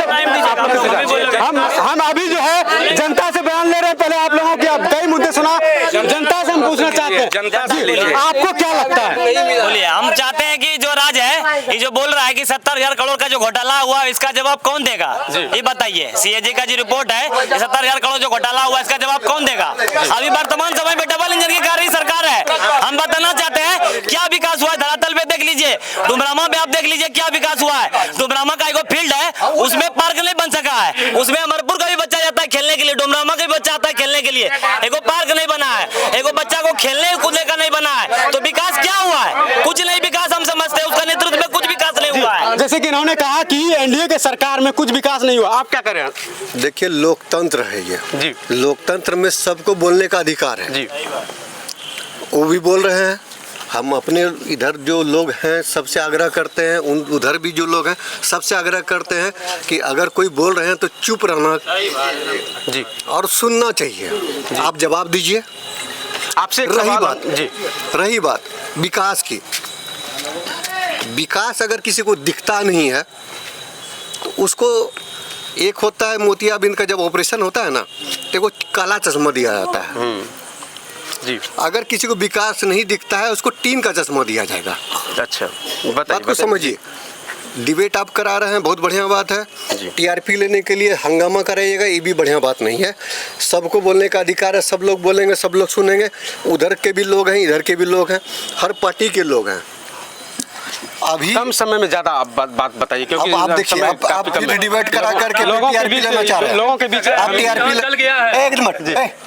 [SPEAKER 1] हम अभी जो है जनता से बयान ले रहे हैं। पहले आप लोगों के अब कई मुद्दे सुना, जनता से हम पूछना चाहते हैं,
[SPEAKER 9] जनता से ले लीजिए।
[SPEAKER 1] आपको क्या लगता है?
[SPEAKER 13] बोलिए, हम चाहते हैं कि जो राज है, ये जो बोल रहा है कि 70,000 करोड़ का जो घोटाला हुआ, इसका जवाब कौन देगा? ये बताइए। सीएजी का जो रिपोर्ट है, 70,000 करोड़ जो घोटाला हुआ, इसका जवाब कौन देगा? अभी वर्तमान समय में डबल इंजन की कार्य सरकार है। हम बताना चाहते हैं क्या विकास हुआ है, धरातल पे देख लीजिए। डुमरामा पे आप देख लीजिए क्या विकास हुआ है। डुमरामा का एक फील्ड है, उसमें पार्क नहीं बन सका है, उसमें अमरपुर का भी बच्चा जाता है खेलने के लिए, डुमरामा का भी बच्चा आता है खेलने के लिए, एक पार्क नहीं बना है, एक बच्चा को खेलने कूदने का नहीं बना है। तो विकास क्या हुआ है? कुछ नहीं विकास हम समझते हैं, उसका नेतृत्व में कुछ विकास नहीं हुआ है।
[SPEAKER 1] जैसे कि इन्होंने कहा कि एनडीए के सरकार में कुछ विकास नहीं हुआ, आप क्या करें?
[SPEAKER 14] देखिए, लोकतंत्र है ये
[SPEAKER 1] जी,
[SPEAKER 14] लोकतंत्र में सबको बोलने का अधिकार है
[SPEAKER 1] जी।
[SPEAKER 14] वो भी बोल रहे हैं, हम अपने इधर जो लोग हैं सबसे आग्रह करते हैं, उधर भी जो लोग हैं सबसे आग्रह करते हैं कि अगर कोई बोल रहे हैं तो चुप रहना
[SPEAKER 1] जी
[SPEAKER 14] और सुनना चाहिए। आप जवाब दीजिए।
[SPEAKER 1] आपसे
[SPEAKER 14] रही बात विकास की, विकास अगर किसी को दिखता नहीं है तो उसको, एक होता है मोतियाबिंद का जब ऑपरेशन होता है ना, तो वो काला चश्मा दिया जाता है
[SPEAKER 1] जी।
[SPEAKER 14] अगर किसी को विकास नहीं दिखता है उसको टीन का चश्मा दिया जाएगा।
[SPEAKER 1] अच्छा,
[SPEAKER 14] बात को समझिए। डिबेट आप करा रहे हैं, बहुत बढ़िया बात है। टीआरपी लेने के लिए हंगामा कराइएगा, ये भी बढ़िया बात नहीं है। सबको बोलने का अधिकार है, सब लोग बोलेंगे, सब लोग सुनेंगे। उधर के भी लोग हैं, इधर के भी लोग हैं, हर पार्टी के लोग हैं।
[SPEAKER 1] अभी कम समय में ज्यादा आप बात बताइए, क्योंकि
[SPEAKER 14] आप देखिए, आप डिबेट करा करके
[SPEAKER 1] लोगों के बीच
[SPEAKER 14] लेना चाह रहे हैं।
[SPEAKER 1] लोगों के बीच
[SPEAKER 14] आप टीआरपी एक मिनट,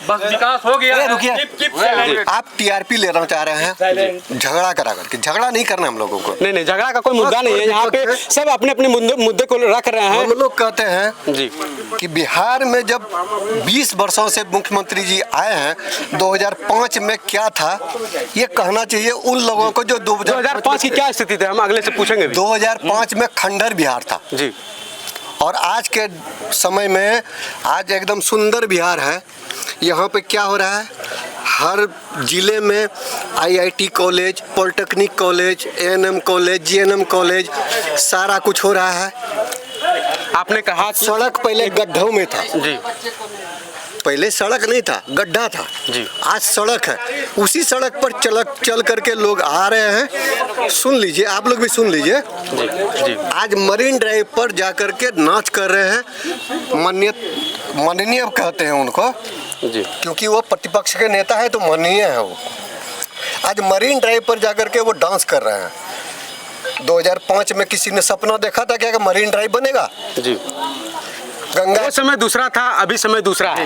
[SPEAKER 9] बस विकास हो गया,
[SPEAKER 14] रुकिए। आप टीआरपी लेना चाह रहे हैं, झगड़ा करा करके। झगड़ा नहीं करना हम लोगों को।
[SPEAKER 1] नहीं, झगड़ा का कोई मुद्दा नहीं है। यहाँ पे सब अपने अपने मुद्दे को रख रहे हैं।
[SPEAKER 14] हम लोग कहते हैं
[SPEAKER 1] जी
[SPEAKER 14] कि बिहार में जब 20 वर्षों से मुख्यमंत्री जी आए हैं, 2005 में क्या था ये कहना चाहिए उन लोगों को जो
[SPEAKER 1] 2005 की क्या स्थिति थी, हम अगले से पूछेंगे भी।
[SPEAKER 14] 2005 में खंडर बिहार था
[SPEAKER 1] जी,
[SPEAKER 14] और आज के समय में आज एकदम सुंदर बिहार है। यहाँ पे क्या हो रहा है, हर जिले में IIT college, polytechnic college, ANM college, GNM college, सारा कुछ हो रहा है।
[SPEAKER 1] आपने कहा
[SPEAKER 14] सड़क पहले गड्ढों में था
[SPEAKER 1] जी,
[SPEAKER 14] पहले सड़क नहीं था, गड्ढा था
[SPEAKER 1] जी।
[SPEAKER 14] आज सड़क है। उसी सड़क पर चल करके लोग आ रहे हैं। सुन लीजिए, आप लोग भी सुन लीजिए
[SPEAKER 1] जी, जी।
[SPEAKER 14] आज मरीन ड्राइव पर जाकर के नाच कर रहे हैं। माननीय कहते हैं उनको
[SPEAKER 1] जी,
[SPEAKER 14] क्योंकि वो प्रतिपक्ष के नेता है तो माननीय है वो। आज मरीन ड्राइव पर जाकर के वो डांस कर रहे हैं। 2005 में किसी ने सपना देखा था क्या कि मरीन ड्राइव बनेगा?
[SPEAKER 1] जी,
[SPEAKER 14] गंगा
[SPEAKER 1] वो समय दूसरा था, अभी समय दूसरा है।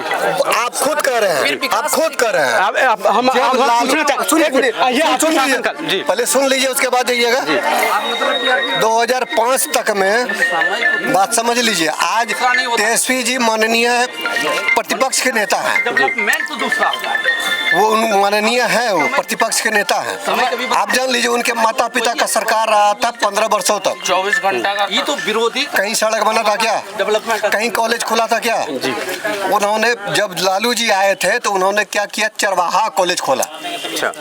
[SPEAKER 14] आप खुद कह रहे हैं, आप खुद कह रहे हैं।
[SPEAKER 1] हम
[SPEAKER 14] पहले सुन लीजिए, उसके बाद जाइएगा। 2005 तक में बात समझ लीजिए। आज तेजस्वी जी माननीय प्रतिपक्ष के नेता हैं, वो माननीय है, वो प्रतिपक्ष के नेता हैं। आप जान लीजिए, उनके माता पिता का सरकार रहा था 15 वर्षों तक।
[SPEAKER 12] 24 घंटा का ये तो विरोधी।
[SPEAKER 14] कहीं सड़क बना था क्या?
[SPEAKER 12] डेवलपमेंट
[SPEAKER 14] कहीं कॉलेज खुला था क्या? जी। उन्होंने जब लालू जी आए थे तो उन्होंने क्या किया, चरवाहा कॉलेज खोला।
[SPEAKER 1] अच्छा।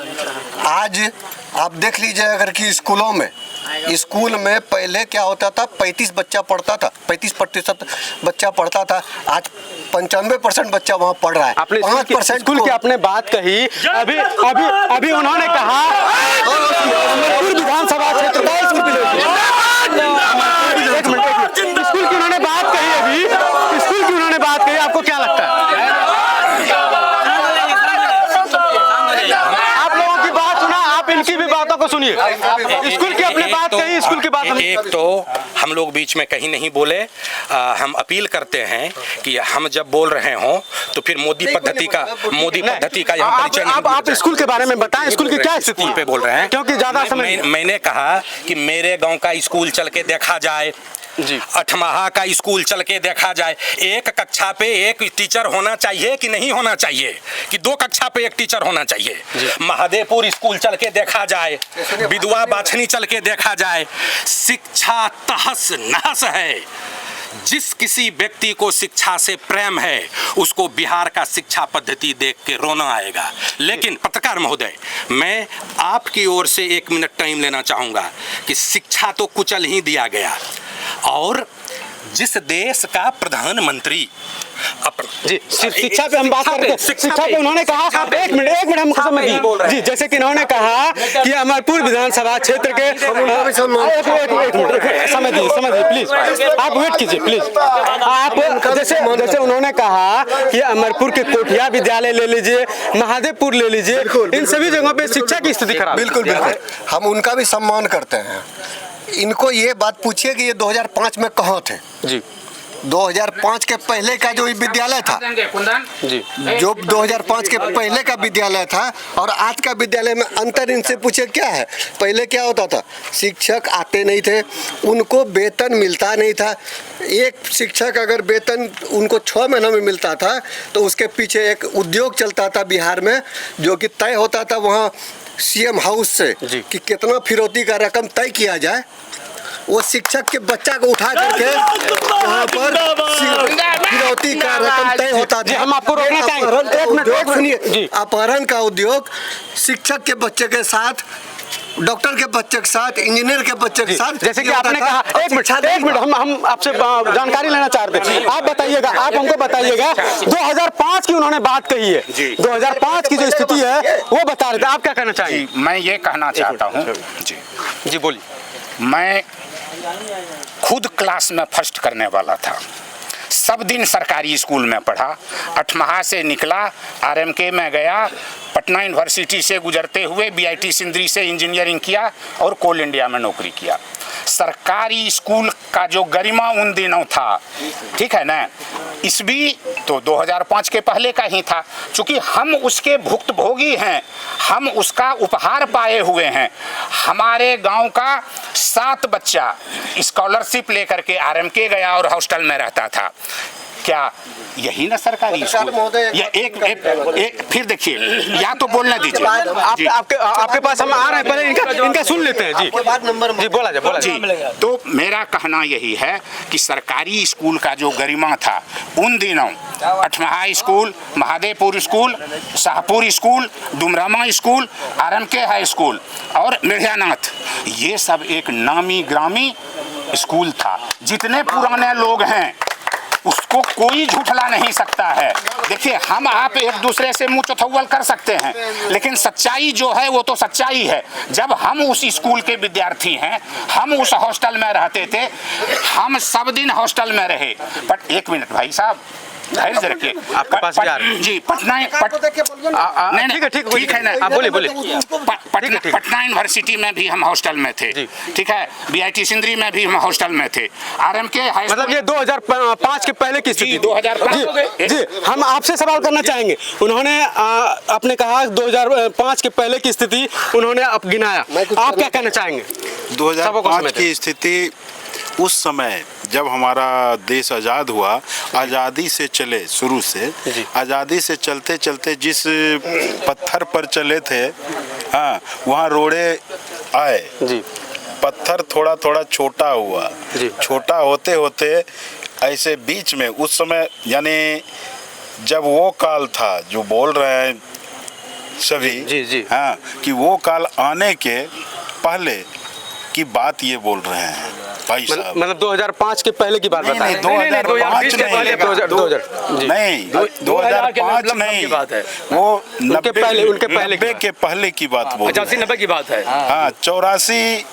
[SPEAKER 14] आज आप देख लीजिए, अगर कि स्कूल में पहले क्या होता था, 35 बच्चा पढ़ता था, 35% बच्चा पढ़ता था। आज 95% बच्चा वहाँ पढ़ रहा है।
[SPEAKER 1] आपने 5% स्कूल की आपने बात कही। अभी उन्होंने कहा विधानसभा क्षेत्र स्कूल की उन्होंने बात कही, आपको क्या लगता है? को सुनिए, स्कूल की अपने बात कही, स्कूल की बात
[SPEAKER 9] एक तो हम लोग बीच में कहीं नहीं बोले। हम अपील करते हैं कि हम जब बोल रहे हों तो फिर मोदी पद्धति का यहाँ परिचय नहीं।
[SPEAKER 1] आप स्कूल के बारे में बताएं, स्कूल की क्या स्थिति पे बोल रहे हैं, क्योंकि ज्यादा समय
[SPEAKER 9] मैंने कहा कि मेरे गांव का स्कूल चल के देखा जाए जी, 8 का स्कूल चल के देखा जाए। एक कक्षा पे एक टीचर होना चाहिए कि नहीं होना चाहिए, कि 2 कक्षा पे एक टीचर होना चाहिए। महादेवपुर स्कूल चल के देखा जाए, विधवा बाछनी चल के देखा जाए। शिक्षा तहस नहस है। जिस किसी व्यक्ति को शिक्षा से प्रेम है उसको बिहार का शिक्षा पद्धति देख के रोना आएगा। लेकिन पत्रकार महोदय, मैं आपकी ओर से 1 मिनट टाइम लेना चाहूँगा कि शिक्षा तो कुचल ही दिया गया, और जिस देश का प्रधानमंत्री
[SPEAKER 1] जी शिक्षा पे हम बात करते हैं। शिक्षा पे उन्होंने कहा, एक मिनट हम समझिए जी, जैसे कि इन्होंने कहा कि अमरपुर विधानसभा क्षेत्र के समझिए प्लीज, आप वेट कीजिए प्लीज। आप जैसे उन्होंने कहा कि अमरपुर के कोठिया विद्यालय ले लीजिए, महादेवपुर ले लीजिए, इन सभी जगहों पे शिक्षा की स्थिति खराब।
[SPEAKER 14] बिल्कुल, हम उनका भी सम्मान करते हैं। इनको ये बात पूछिए कि ये 2005 में कहाँ थे जी। 2005 के पहले का जो विद्यालय था जी, जो 2005 के पहले का विद्यालय था और आज का विद्यालय में अंतर इनसे पूछे क्या है। पहले क्या होता था, शिक्षक आते नहीं थे, उनको वेतन मिलता नहीं था। एक शिक्षक अगर वेतन उनको 6 महीनों में मिलता था तो उसके पीछे एक उद्योग चलता था बिहार में, जो कि तय होता था वहाँ सीएम हाउस से कि कितना फिरौती का रकम तय किया जाए। वो शिक्षक के बच्चा को उठा करके यहाँ पर फिरौती का रकम तय होता था।
[SPEAKER 1] हम आपको रोकना चाहेंगे, एक मिनट
[SPEAKER 14] सुनिए। अपहरण का उद्योग शिक्षक के बच्चे के साथ, डॉक्टर के बच्चे के साथ, इंजीनियर के बच्चे के साथ,
[SPEAKER 1] जैसे कि आपने कहा। एक मिनट हम आपसे जानकारी लेना चाहते हैं। आप बताइएगा, आप हमको बताइएगा 2005 की उन्होंने बात कही है, 2005 की जो स्थिति है वो बता रहे थे, आप क्या कहना चाहिए?
[SPEAKER 6] मैं ये कहना चाहता हूँ
[SPEAKER 1] जी बोलिए।
[SPEAKER 6] मैं खुद क्लास में फर्स्ट करने वाला था, सब दिन सरकारी स्कूल में पढ़ा। 8 से निकला, आरएमके में गया, पटना यूनिवर्सिटी से गुजरते हुए बीआईटी सिंदरी से इंजीनियरिंग किया और कोल इंडिया में नौकरी किया। सरकारी स्कूल का जो गरिमा उन दिनों था, ठीक है ना, ईस्वी तो 2005 के पहले का ही था। चूँकि हम उसके भुक्तभोगी हैं, हम उसका उपहार पाए हुए हैं। हमारे गांव का 7 बच्चा स्कॉलरशिप लेकर के आरएमके गया और हॉस्टल में रहता था। क्या यही ना सरकारी स्कूल? या एक फिर देखिए, या तो बोलना दीजिए।
[SPEAKER 1] आपके पास हम आ रहे हैं, पहले इनका सुन लेते हैं जी। जी बोला जाए।
[SPEAKER 6] तो मेरा कहना यही है कि सरकारी स्कूल का जो गरिमा था उन दिनों, 8 school, Mahadevpur school, Shahpur school, Dumrama school, RMK high school और मिर्जानाथ, ये सब एक नामी ग्रामी स्कूल था। जितने पुराने लोग हैं उसको कोई झूठला नहीं सकता है। देखिए, हम आप एक दूसरे से मुंह चौथौवल कर सकते हैं, लेकिन सच्चाई जो है वो तो सच्चाई है। जब हम उस स्कूल के विद्यार्थी हैं, हम उस हॉस्टल में रहते थे, हम सब दिन हॉस्टल में रहे। बट 1 मिनट भाई साहब, धैर्य रखिए।
[SPEAKER 1] आपके पास
[SPEAKER 6] जी पटना ठीक है ना, आप बोलिए। पटना यूनिवर्सिटी में भी हम हॉस्टल में थे, ठीक है। बीआईटी सिंदरी में भी हम हॉस्टल में थे। आरएमके हाई,
[SPEAKER 1] मतलब ये 2005 के पहले की स्थिति।
[SPEAKER 6] 2005
[SPEAKER 1] जी हम आपसे सवाल करना चाहेंगे। उन्होंने आपने कहा 2005 के पहले की स्थिति उन्होंने अब गिनाया, आप क्या कहना चाहेंगे?
[SPEAKER 5] 2005 की स्थिति उस समय जब हमारा देश आज़ाद हुआ, आज़ादी से चले, शुरू से आज़ादी से चलते चलते जिस पत्थर पर चले थे, हाँ, वहाँ रोड़े आए जी। पत्थर थोड़ा थोड़ा छोटा हुआ, छोटा होते होते ऐसे बीच में उस समय, यानी जब वो काल था जो बोल रहे हैं सभी जी, हाँ, कि वो काल आने के पहले की बात ये बोल रहे हैं भाई साहब।
[SPEAKER 1] मतलब 2005 के पहले की बात बता रहे हैं।
[SPEAKER 5] 2005 नहीं, वो 90 के पहले की बात बोल रहे हैं।
[SPEAKER 10] 90 की बात है।
[SPEAKER 5] हाँ, 84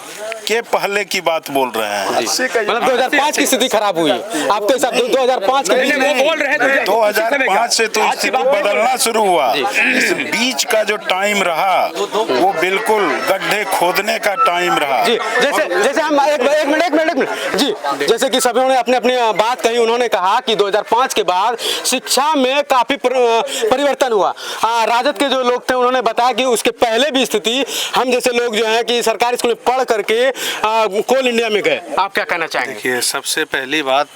[SPEAKER 5] के पहले की बात बोल रहे हैं।
[SPEAKER 1] मतलब 2005 की स्थिति खराब हुई आपके हिसाब 2005 के
[SPEAKER 9] बोल रहे थे
[SPEAKER 5] 2005 से तो स्थिति बदलना शुरू हुआ। इस बीच का जो टाइम रहा वो बिल्कुल गड्ढे खोदने का टाइम रहा।
[SPEAKER 1] जी, जैसे हम एक मिनट जी, जैसे कि सभी ने अपने अपनी बात कही। उन्होंने कहा कि 2005 के बाद शिक्षा में काफी परिवर्तन हुआ। राजद के जो लोग थे उन्होंने बताया कि उसके पहले भी स्थिति हम जैसे लोग जो है कि सरकारी स्कूल में पढ़ करके कोल इंडिया में गए। आप क्या कहना चाहेंगे?
[SPEAKER 3] देखिए, सबसे पहली बात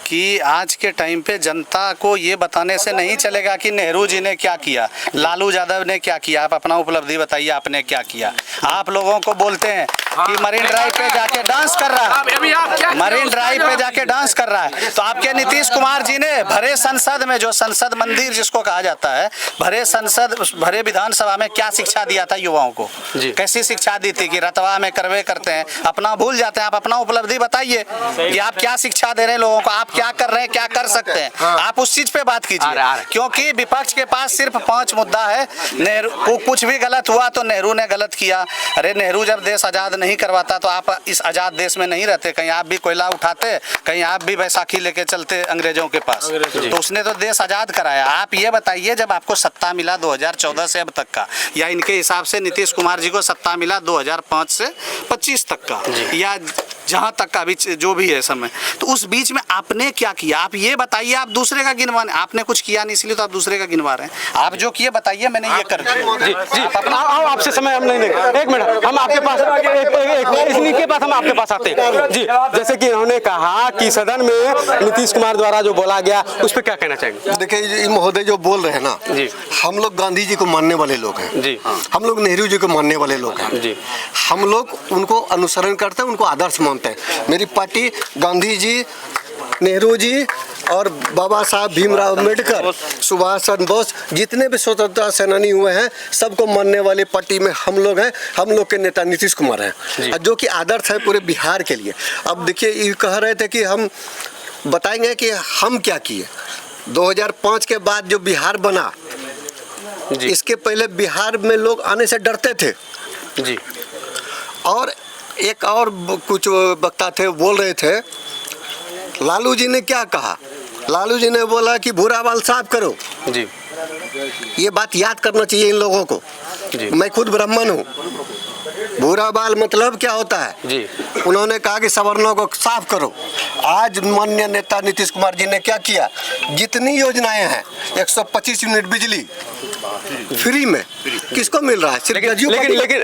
[SPEAKER 3] कि आज के टाइम पे जनता को ये बताने से नहीं चलेगा कि नेहरू जी ने क्या किया, लालू यादव ने क्या किया। आप अपना उपलब्धि बताइए, आपने क्या किया। आप लोगों को बोलते हैं कि मरीन ड्राइव पे जाके डांस कर रहा है, मरीन ड्राइव पे जाके डांस कर रहा है। तो आपके नीतीश कुमार जी ने भरे संसद में, जो संसद मंदिर जिसको कहा जाता है, भरे विधानसभा में क्या शिक्षा दिया था युवाओं को? कैसी शिक्षा दी थी कि रतवा में करवे करते हैं, अपना भूल जाते हैं। आप अपना उपलब्धि बताइए कि आप क्या शिक्षा दे रहे हैं लोगों को, आप क्या कर रहे हैं, क्या कर सकते हैं। आप उस चीज पे बात कीजिए, क्योंकि विपक्ष के पास सिर्फ 5 मुद्दा है। नेहरू को कुछ भी गलत हुआ तो नेहरू ने गलत किया। अरे नेहरू जब देश आजाद नहीं करवाता तो आप इस आजाद देश में नहीं रहते। कहीं आप भी कोयला उठाते, कहीं आप भी बैसाखी लेके चलते अंग्रेजों के पास। तो उसने तो देश आजाद कराया। आप ये बताइए, जब आपको सत्ता मिला 2014 से अब तक का, या इनके हिसाब से नीतीश कुमार जी को सत्ता मिला 2005 से 25 तक का, या जहां तक का भी जो भी है समय, तो उस बीच में आपने क्या किया? आप ये बताइए। आप दूसरे का गिनवाने, आपने कुछ किया नहीं इसलिए तो आप दूसरे का गिनवा रहे हैं। आप जो किए बताइए, मैंने ये कर दिया।
[SPEAKER 1] जी, अपना आपसे समय हम नहीं लेंगे। एक मिनट, हम आपके पास इसके बाद हम आपके पास आते हैं। जी, जैसे कि उन्होंने कहा कि सदन में नीतीश कुमार द्वारा जो बोला गया उस पर क्या कहना चाहेंगे?
[SPEAKER 14] देखिए, महोदय जो बोल रहे हैं ना, हम लोग गांधी जी को मानने वाले लोग हैं
[SPEAKER 1] जी,
[SPEAKER 14] हम लोग नेहरू जी को मानने वाले लोग हैं जी, हम लोग उनको अनुसरण करते हैं, उनको आदर्श मानते हैं। मेरी पार्टी गांधी जी, नेहरू जी और बाबा साहब भीमराव अम्बेडकर, सुभाष चंद्र बोस, जितने भी स्वतंत्रता सेनानी हुए हैं, सबको मानने वाली पार्टी में हम लोग हैं। हम लोग के नेता नीतीश कुमार हैं, जो कि आदर्श है पूरे बिहार के लिए। अब देखिए, ये कह रहे थे कि हम बताएंगे कि हम क्या किए। 2005 के बाद जो बिहार बना, इसके पहले बिहार में लोग आने से डरते थे जी। और एक और कुछ वक्ता थे, बोल रहे थे, लालू जी ने क्या कहा? लालू जी ने बोला कि भूरा बाल साफ करो जी। ये बात याद करना चाहिए इन लोगों को जी। मैं खुद ब्राह्मण हूँ। भूरा बाल मतलब क्या होता है जी? उन्होंने कहा कि सवर्णों को साफ करो। आज माननीय नेता नीतीश कुमार जी ने क्या किया? जितनी योजनाएं हैं, 125 यूनिट बिजली फ्री में किसको मिल रहा है? सिर्फ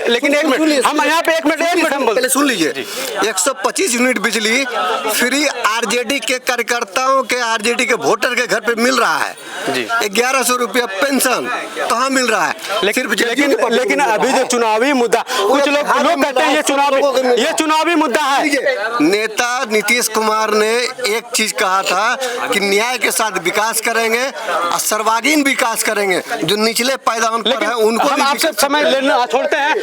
[SPEAKER 1] लेकिन एक मिनट, हम यहाँ पे एक मिनट हम
[SPEAKER 14] पहले सुन लीजिए। 125 यूनिट बिजली फ्री आरजेडी के कार्यकर्ताओं के, आरजेडी के वोटर के घर पे मिल रहा है जी। 1100 रुपया पेंशन कहाँ मिल रहा है?
[SPEAKER 1] लेकिन अभी जो चुनावी मुद्दा, कुछ लोग कहते हैं ये चुनावी मुद्दा है।
[SPEAKER 14] नेता नीतीश कुमार ने एक चीज कहा था कि न्याय के साथ विकास करेंगे और सर्वांगीण विकास करेंगे। जो निचले पायदान पर है उनको
[SPEAKER 1] हम आपसे समय लेना छोड़ते हैं।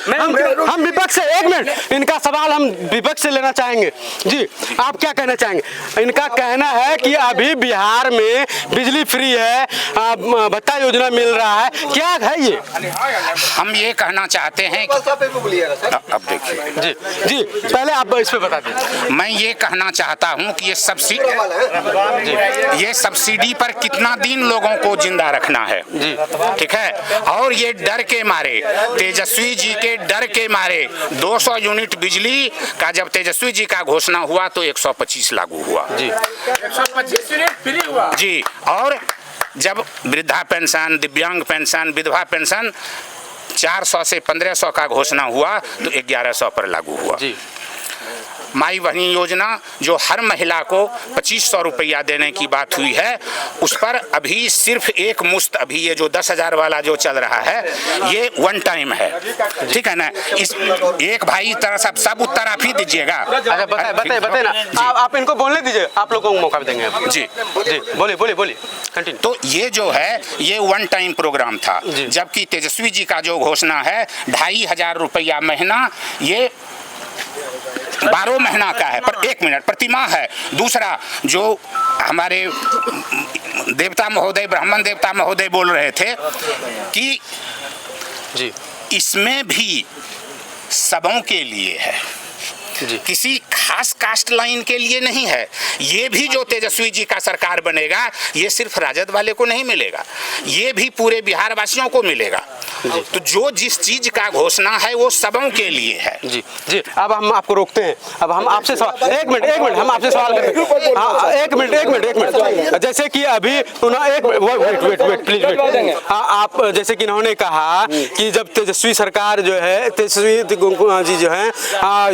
[SPEAKER 1] हम विपक्ष से, एक मिनट, इनका सवाल हम विपक्ष से लेना चाहेंगे जी। आप क्या कहना चाहेंगे? इनका कहना है कि अभी बिहार में बिजली फ्री है, भत्ता योजना मिल रहा है, क्या है ये?
[SPEAKER 6] हम ये कहना चाहते हैं कि अब देखिए
[SPEAKER 1] जी, पहले आप इस पे बता दें।
[SPEAKER 6] मैं ये कहना चाहता हूँ कि ये सब्सिडी पर कितना दिन लोगों को जिंदा रखना है जी, ठीक है। और ये डर के मारे, तेजस्वी जी के डर के मारे 200 यूनिट बिजली का जब तेजस्वी जी का घोषणा हुआ तो 125 लागू हुआ जी, 125 यूनिट फ्री हुआ जी। और जब वृद्धा पेंशन, दिव्यांग पेंशन, विधवा पेंशन 400 से 1500 का घोषणा हुआ तो 1100 पर लागू हुआ जी। माई बहनी योजना जो हर महिला को 2500 रुपया देने की बात हुई है, उस पर अभी सिर्फ एक मुश्त, अभी ये जो 10,000 वाला जो चल रहा है ये वन टाइम है, ठीक है ना। इस एक भाई तरह सब उत्तर आप ही दीजिएगा।
[SPEAKER 1] अच्छा, बताए ना, आप इनको बोलने दीजिए, आप लोगों को मौका देंगे
[SPEAKER 6] जी।
[SPEAKER 1] बोलिए कंटिन्यू।
[SPEAKER 6] तो ये जो है ये वन टाइम प्रोग्राम था, जबकि तेजस्वी जी का जो घोषणा है 2,500 रुपया महीना, ये 12 महीना का है, पर 1 मिनट प्रतिमाह है। दूसरा जो हमारे देवता महोदय, ब्राह्मण देवता महोदय बोल रहे थे कि जी इसमें भी सबों के लिए है, किसी खास कास्ट लाइन के लिए नहीं है। ये भी जो तेजस्वी जी का सरकार बनेगा, ये सिर्फ राजद वाले को नहीं मिलेगा, ये भी पूरे बिहार वासियों को मिलेगा। तो जो जिस चीज का घोषणा है वो सबों के लिए है।
[SPEAKER 1] जी जी, अब हम आपको रोकते हैं। अब हम आपसे सवाल, एक मिनट हम आपसे सवाल करें। हाँ, एक मिनट, जैसे कि अभी उन्होंने वेट प्लीज वेट। हाँ, आप जैसे कि इन्होंने कहा कि जब तेजस्वी सरकार जो है, तेजस्वी जी जो है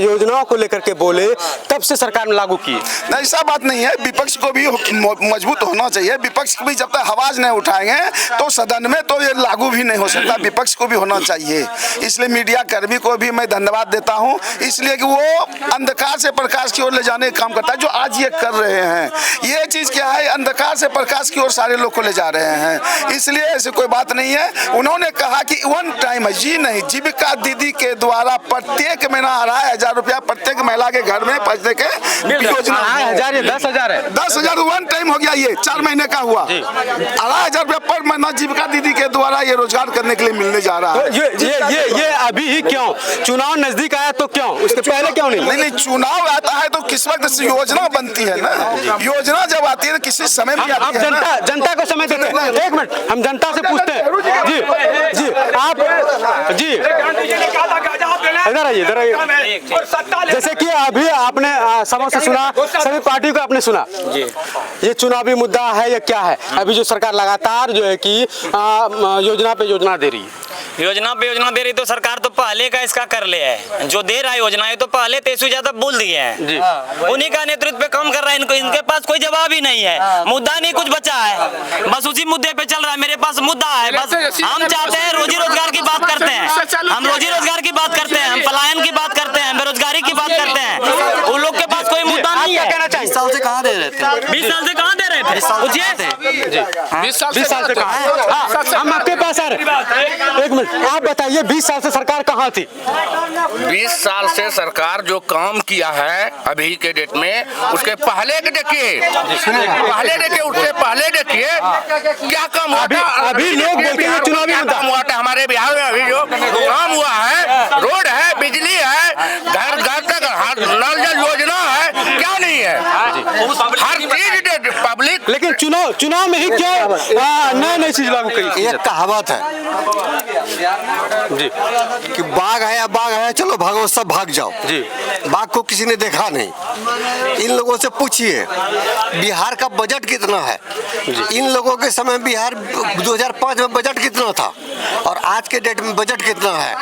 [SPEAKER 1] योजनाओं को लेकर के बोले, तब से सरकार में लागू की।
[SPEAKER 2] नहीं, ऐसा बात नहीं है। विपक्ष को भी मजबूत होना चाहिए। विपक्ष भी जब तक आवाज नहीं उठाएंगे तो सदन में तो ये लागू भी नहीं हो सकता। विपक्ष को भी होना चाहिए। इसलिए मीडिया कर्मी को भी मैं धन्यवाद देता हूं, इसलिए कि वो अंधकार से प्रकाश की ओर ले जाने का काम करता है, जो आज ये कर रहे हैं। ये चीज क्या है, अंधकार से प्रकाश की ओर सारे लोग को ले जा रहे हैं। इसलिए ऐसी कोई बात नहीं है। उन्होंने कहा कि वन टाइम है, जी नहीं, जीविका दीदी के द्वारा प्रत्येक महीना 2,500 रुपया प्रत्येक महिला के घर में पहुंचने के योजना।
[SPEAKER 1] 10,000 है,
[SPEAKER 2] 10,000 वन टाइम हो गया। ये 4 महीने का हुआ। 2,500 रुपया पर महीना जीविका दीदी के द्वारा ये रोजगार करने के लिए मिलने जा रहा है।
[SPEAKER 1] ये अभी ही क्यों? चुनाव नजदीक आया तो क्यों? उसके पहले क्यों नहीं?
[SPEAKER 2] नहीं, चुनाव आता है तो किस वक्त योजना बनती है ना। योजना जब आती है तो किसी समय भी आती है ना।
[SPEAKER 1] जनता को समय देते हैं। एक मिनट, हम जनता से पूछते हैं। जी आप जी इधर आइए। जैसे कि अभी आपने सबों से सुना, सभी पार्टी को आपने सुना, ये चुनावी मुद्दा है या क्या है? अभी जो सरकार लगातार जो है कि योजना पे योजना दे रही है,
[SPEAKER 13] योजना पे योजना दे रही, तो सरकार तो पहले का इसका कर ले है। जो दे रहा है योजनाएं तो पहले तेजस्वी यादव बोल दिए हैं। उन्हीं का नेतृत्व पे काम कर रहा है। इनको, इनके पास कोई जवाब ही नहीं है। मुद्दा नहीं कुछ बचा है, बस उसी मुद्दे पे चल रहा है। मेरे पास मुद्दा है, बस हम चाहते हैं रोजी रोजगार की बात करते हैं। हम रोजी रोजगार की बात करते हैं, हम पलायन की बात करते हैं, बेरोजगारी की बात करते हैं। उन लोग के पास कोई मुद्दा नहीं है।
[SPEAKER 12] 20 साल से कहाँ दे रहे थे?
[SPEAKER 13] 20 साल से कहाँ दे रहे थे?
[SPEAKER 1] 20 साल से कहाँ? हम आपके पास आ रहे। एक मिनट, आप बताइए, 20 साल से सरकार कहाँ थी?
[SPEAKER 6] 20 साल से सरकार जो काम किया है अभी के डेट में, उसके पहले के देखिए, उससे पहले देखिए क्या काम हुआ था।
[SPEAKER 1] अभी लोग बोलते हैं चुनावी मुद्दा
[SPEAKER 6] हुआ था हमारे बिहार में। अभी जो काम हुआ है, रोड है, बिजली है, घर घर तक नल जल योजना है, क्या नहीं है? हर चीज पब्लिक।
[SPEAKER 1] लेकिन चुनाव में ही क्यों नई चीज लागू करी?
[SPEAKER 14] एक कहावत है
[SPEAKER 1] जी
[SPEAKER 14] कि बाघ है या बाघ है, चलो भागो, सब भाग जाओ।
[SPEAKER 1] जी,
[SPEAKER 14] बाघ को किसी ने देखा नहीं। इन लोगों से पूछिए बिहार का बजट कितना है। इन लोगों के समय बिहार 2005 में बजट कितना था और आज के डेट में बजट कितना है।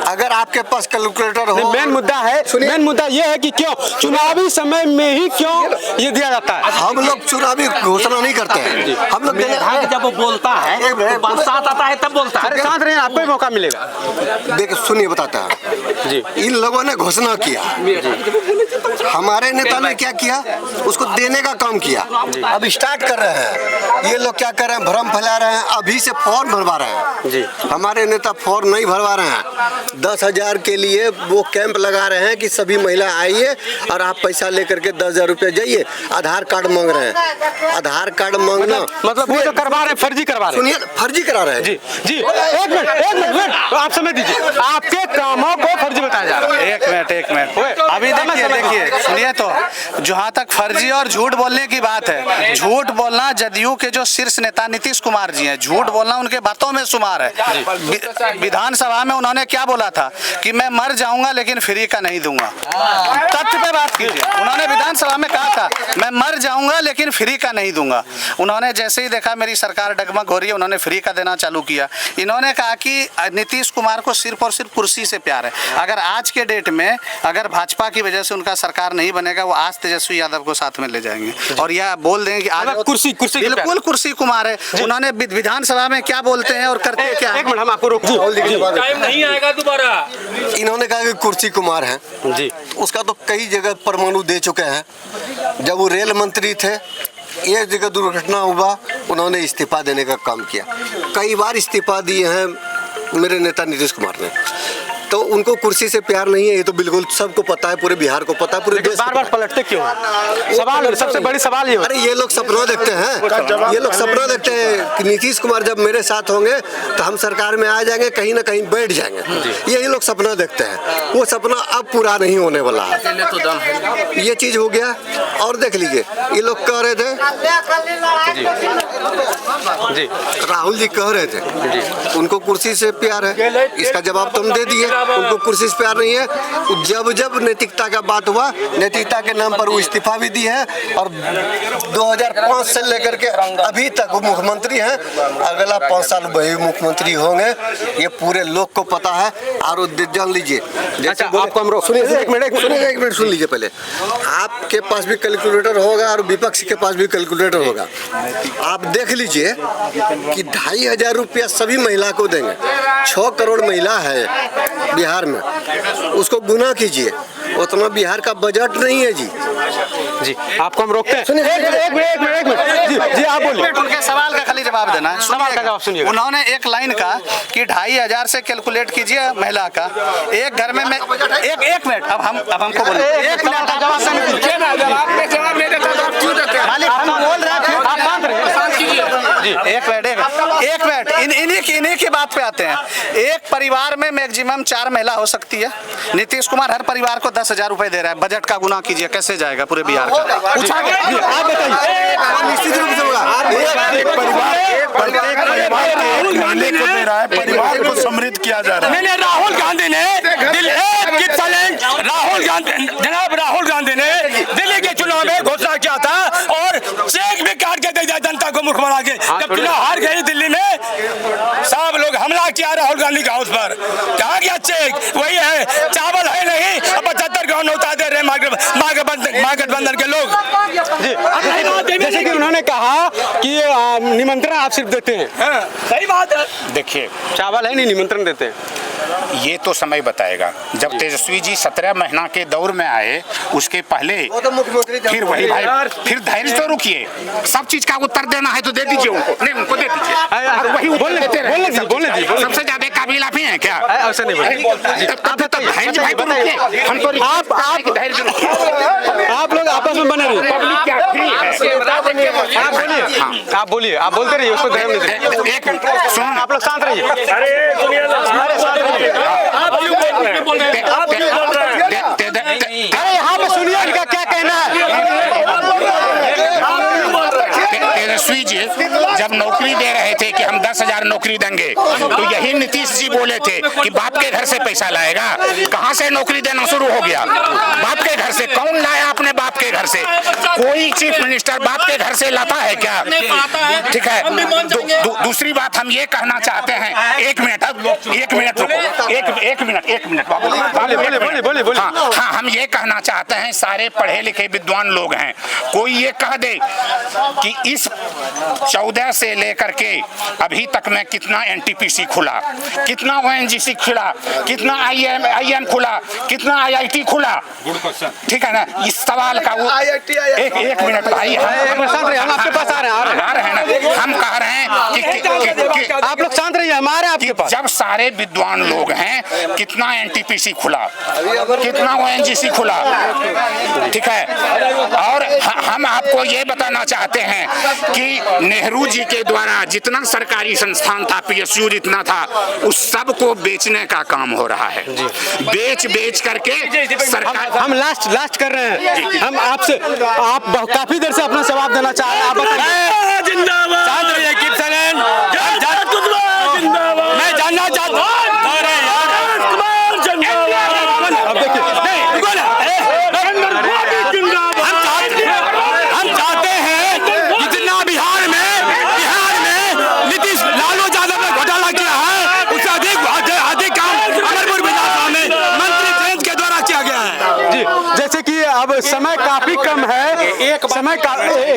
[SPEAKER 14] अगर आपके पास कैलकुलेटर हो।
[SPEAKER 1] मेन मुद्दा है, मेन मुद्दा ये है कि क्यों चुनावी समय में ही क्यों ये दिया जाता है?
[SPEAKER 14] हम लोग चुनावी घोषणा नहीं करते हैं। हम लोग
[SPEAKER 12] जब वो बोलता है, बरसात आता है तब बोलता है।
[SPEAKER 1] अरे साथ रहे, आपको भी मौका मिलेगा।
[SPEAKER 14] देखिए, सुनिए, बताता है जी। इन लोगों ने घोषणा किया, हमारे नेता ने क्या किया, उसको देने का काम किया। अब स्टार्ट कर रहे हैं। ये लोग क्या कर रहे हैं, भ्रम फैला रहे हैं। अभी से फॉर्म भरवा रहे हैं जी। हमारे नेता फॉर्म नहीं भरवा रहे हैं। 10,000 के लिए वो कैंप लगा रहे हैं कि सभी महिला आइए और आप पैसा लेकर के 10,000 रुपया जाइए। आधार कार्ड मांग रहे हैं। आधार कार्ड मांगना
[SPEAKER 1] मतलब वो जो करवा रहे हैं, फर्जी करवा रहे हैं।
[SPEAKER 14] सुनिए, फर्जी करा रहे हैं
[SPEAKER 1] जी जी। एक मिनट, आप समय दीजिए। आपके कामों को फर्जी बताया जा रहा है।
[SPEAKER 3] एक मिनट अभी देखिए, सुनिए तो, जहाँ तक फर्जी और झूठ बोलने की बात है, झूठ बोलना जदयू के जो शीर्ष नेता नीतीश कुमार जी हैं, झूठ बोलना उनके बातों में शुमार है। विधानसभा में उन्होंने क्या बोला था कि मैं मर जाऊंगा लेकिन फ्री का नहीं दूंगा। तथ्य पे बात कीजिए। उन्होंने विधानसभा में कहा था मैं मर जाऊंगा लेकिन फ्री का नहीं दूंगा। उन्होंने जैसे ही देखा मेरी सरकार डगमग हो रही है, उन्होंने फ्री का देना चालू किया। इन्होंने कहा कि नीतीश कुमार को सिर्फ और सिर्फ कुर्सी से प्यार है। अगर आज के डेट में अगर भाजपा की वजह से उनका सरकार नहीं बनेगा, वो आज तेजस्वी यादव को साथ में ले जाएंगे और यह बोल देंगे कि आज
[SPEAKER 1] कुर्सी
[SPEAKER 3] बिल्कुल कुर्सी कुमार है। उन्होंने विधानसभा में क्या बोलते हैं और करते क्या?
[SPEAKER 1] एक मिनट, हम आपको रोक
[SPEAKER 10] नहीं आएगा दोबारा।
[SPEAKER 14] इन्होंने कहा कि कुर्सी कुमार है
[SPEAKER 1] जी।
[SPEAKER 14] उसका तो कई जगह परमाणु दे चुके हैं। जब वो रेल मंत्री थे, एक जगह दुर्घटना हुआ, उन्होंने इस्तीफा देने का काम किया। कई बार इस्तीफा दिए हैं मेरे नेता नीतीश कुमार ने। तो उनको कुर्सी से प्यार नहीं है, ये तो बिल्कुल सबको पता है, पूरे बिहार को पता है, पूरे देश
[SPEAKER 1] बार बार पलटते क्यों हैं? सवाल सबसे बड़ी सवाल ये
[SPEAKER 14] अरे ये लोग सपना देखते हैं, ये लोग सपना देखते हैं कि नीतीश कुमार जब मेरे साथ होंगे तो हम सरकार में आ जाएंगे, कहीं ना कहीं बैठ जाएंगे, यही लोग सपना देखते हैं। वो सपना अब पूरा नहीं होने वाला है, ये चीज हो गया। और देख लीजिए ये लोग कह रहे थे
[SPEAKER 1] जी,
[SPEAKER 14] राहुल जी कह रहे थे उनको कुर्सी से प्यार है, इसका जवाब तुम दे दिए, उनको कुर्सी से प्यार नहीं है। जब जब नैतिकता का बात हुआ, नैतिकता के नाम पर वो इस्तीफा भी दी है और 2005 से लेकर के अभी तक वो मुख्यमंत्री हैं, अगला 5 साल वही मुख्यमंत्री होंगे, ये पूरे लोग को पता है। और जान लीजिए,
[SPEAKER 1] अच्छा आपको हम
[SPEAKER 14] सुनिए एक मिनट सुन लीजिए पहले। आपके पास भी कैलकुलेटर होगा और विपक्ष के पास भी कैलकुलेटर होगा। आप देख लीजिए कि 2500 रुपया सभी महिला को देंगे, 6 करोड़ महिला है बिहार में, उसको गुना कीजिए, उतना बिहार का बजट नहीं है जी।
[SPEAKER 1] जी आपको हम रोकते हैं,
[SPEAKER 14] सुनिए
[SPEAKER 1] एक मिनट जी आप बोलिए।
[SPEAKER 3] उनके सवाल का खाली जवाब देना है।
[SPEAKER 1] सवाल का जवाब सुनिए।
[SPEAKER 3] उन्होंने एक लाइन का कि 2500 से कैलकुलेट कीजिए महिला का, एक घर में एक मिनट, अब हमको बोले एक मिनट एक मिनट इन्हीं की बात पे आते हैं। एक परिवार में मैक्सिमम 4 महिला हो सकती है। नीतीश कुमार हर परिवार को 10,000 रुपए दे रहा है, बजट का गुना कीजिए, कैसे जाएगा पूरे बिहार का?
[SPEAKER 14] पूछा गया, आप बताइए। निश्चित रूप से होगा, एक
[SPEAKER 5] महीने को दे रहा है, परिवार को समृद्ध किया जा रहा है।
[SPEAKER 10] मैंने राहुल गांधी ने जनाब राहुल गांधी ने दिल्ली के चुनाव में घोषणा किया था और चेक भी काट के दे दिया जनता को, मुख बना के। जब चुनाव हार गई दिल्ली में, सब लोग हमला किया राहुल गांधी के हाउस पर, कहा गया चेक वही है, चावल है नहीं, 75 गाँव नौता दे रहे महागठबंधन के लोग।
[SPEAKER 1] जैसे कि उन्होंने कहा कि निमंत्रण आप सिर्फ देते हैं,
[SPEAKER 10] सही बात है।
[SPEAKER 6] देखिए
[SPEAKER 1] चावल है नहीं, निमंत्रण देते हैं।
[SPEAKER 6] ये तो समय बताएगा। जब तेजस्वी जी 17 महीना के दौर में आए, उसके पहले फिर वही भाई, फिर धैर्य तो रुकिए, सब चीज का उत्तर देना है तो दे दीजिए उनको, नहीं उनको दे दीजिए, वही उत्तर देते रहे।
[SPEAKER 1] बोलने दीजिए।
[SPEAKER 6] सबसे ज्यादा काबिल आप ही हैं क्या?
[SPEAKER 1] ऐसा नहीं बोलिए।
[SPEAKER 6] धैर्य भाई रुकिए, हम तो
[SPEAKER 1] आप लोग आपस में बने रहिए। आप बोलिए, आप बोलते रहिए, उसको ध्यान नहीं दें।
[SPEAKER 6] एक मिनट सुनो,
[SPEAKER 1] आप लोग शांत रहिए। अरे यहाँ पे सुनिए इनका क्या कहना है।
[SPEAKER 6] तेजस्वी जी जब नौकरी दे रहे थे कि हम 10,000 नौकरी देंगे, तो यही नीतीश जी बोले थे कि बाप के घर से पैसा लाएगा। कहां से नौकरी देना शुरू हो गया? बाप के घर से। कौन लाया अपने बाप के घर से? कोई चीफ मिनिस्टर बाप के घर से लाता है क्या? ठीक है। दूसरी बात हम ये कहना चाहते हैं, एक मिनट बोलिए। हाँ, हम ये कहना चाहते हैं, सारे पढ़े लिखे विद्वान लोग हैं, कोई ये कह दे कि इस 14 से लेकर के अभी तक में कितना एनटीपीसी खुला, कितना ओएनजीसी खुला, कितना आईएम खुला, कितना आईआईटी खुला? ठीक है ना, इस सवाल का वो एक मिनट भाई,
[SPEAKER 1] हम आपके पास आ रहे हैं
[SPEAKER 6] ना, हम कह रहे हैं कि
[SPEAKER 1] आप लोग शांत रहिए, हमारे आपके पास।
[SPEAKER 6] जब सारे विद्वान लोग हैं, कितना एनटीपीसी खुला, कितना ओएनजीसी खुला, ठीक है। और हम आपको ये बताना चाहते हैं कि नेहरू जी के द्वारा जितना सरकारी संस्थान था, पीएसयू जितना था, उस सब को बेचने का काम हो रहा है। बेच करके सरकार।
[SPEAKER 1] हम लास्ट कर रहे हैं। हम आपसे, आप काफी देर से अपना जवाब देना चाह रहे हैं, आप बताइए।
[SPEAKER 10] जिंदाबाद। शांत रहिए, कीप साइलेंट। मैं जानना चाहता हूँ, अरे यार अब देखिए, नहीं रुको ना, हम चाहते हैं जितना बिहार में नीतीश लालू यादव ने घोटाला किया है, उससे अधिक काम अमरपुर विधानसभा में मंत्री चेंज के द्वारा किया गया है।
[SPEAKER 1] जी, जैसे कि अब समय काफी कम है, एक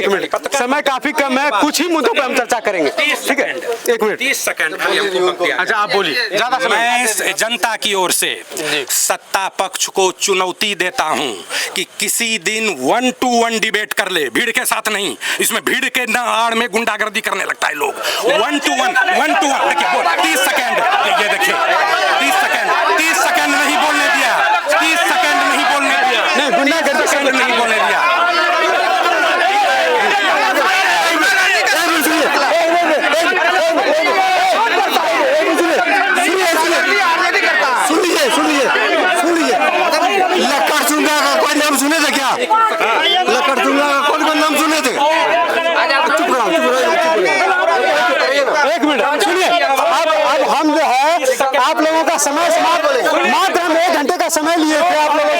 [SPEAKER 1] मिनट, समय काफी कम है, कुछ ही मुद्दों पर हम चर्चा करेंगे, ठीक है? 1 मिनट
[SPEAKER 9] 30 सेकंड खाली हमको वक्त दिया।
[SPEAKER 1] अच्छा आप बोलिए, ज्यादा समय।
[SPEAKER 9] मैं जनता की ओर से सत्ता पक्ष को चुनौती देता हूं कि किसी दिन 1 to 1 डिबेट कर ले, भीड़ के साथ नहीं। इसमें भीड़ के आड़ में गुंडागर्दी करने लगता है लोग। 1 to 1 देखिए 30 सेकंड, ये देखिए 30 सेकंड
[SPEAKER 1] का समय समाप्त, मात्र हम 1 घंटे का समय लिए थे आप लोगों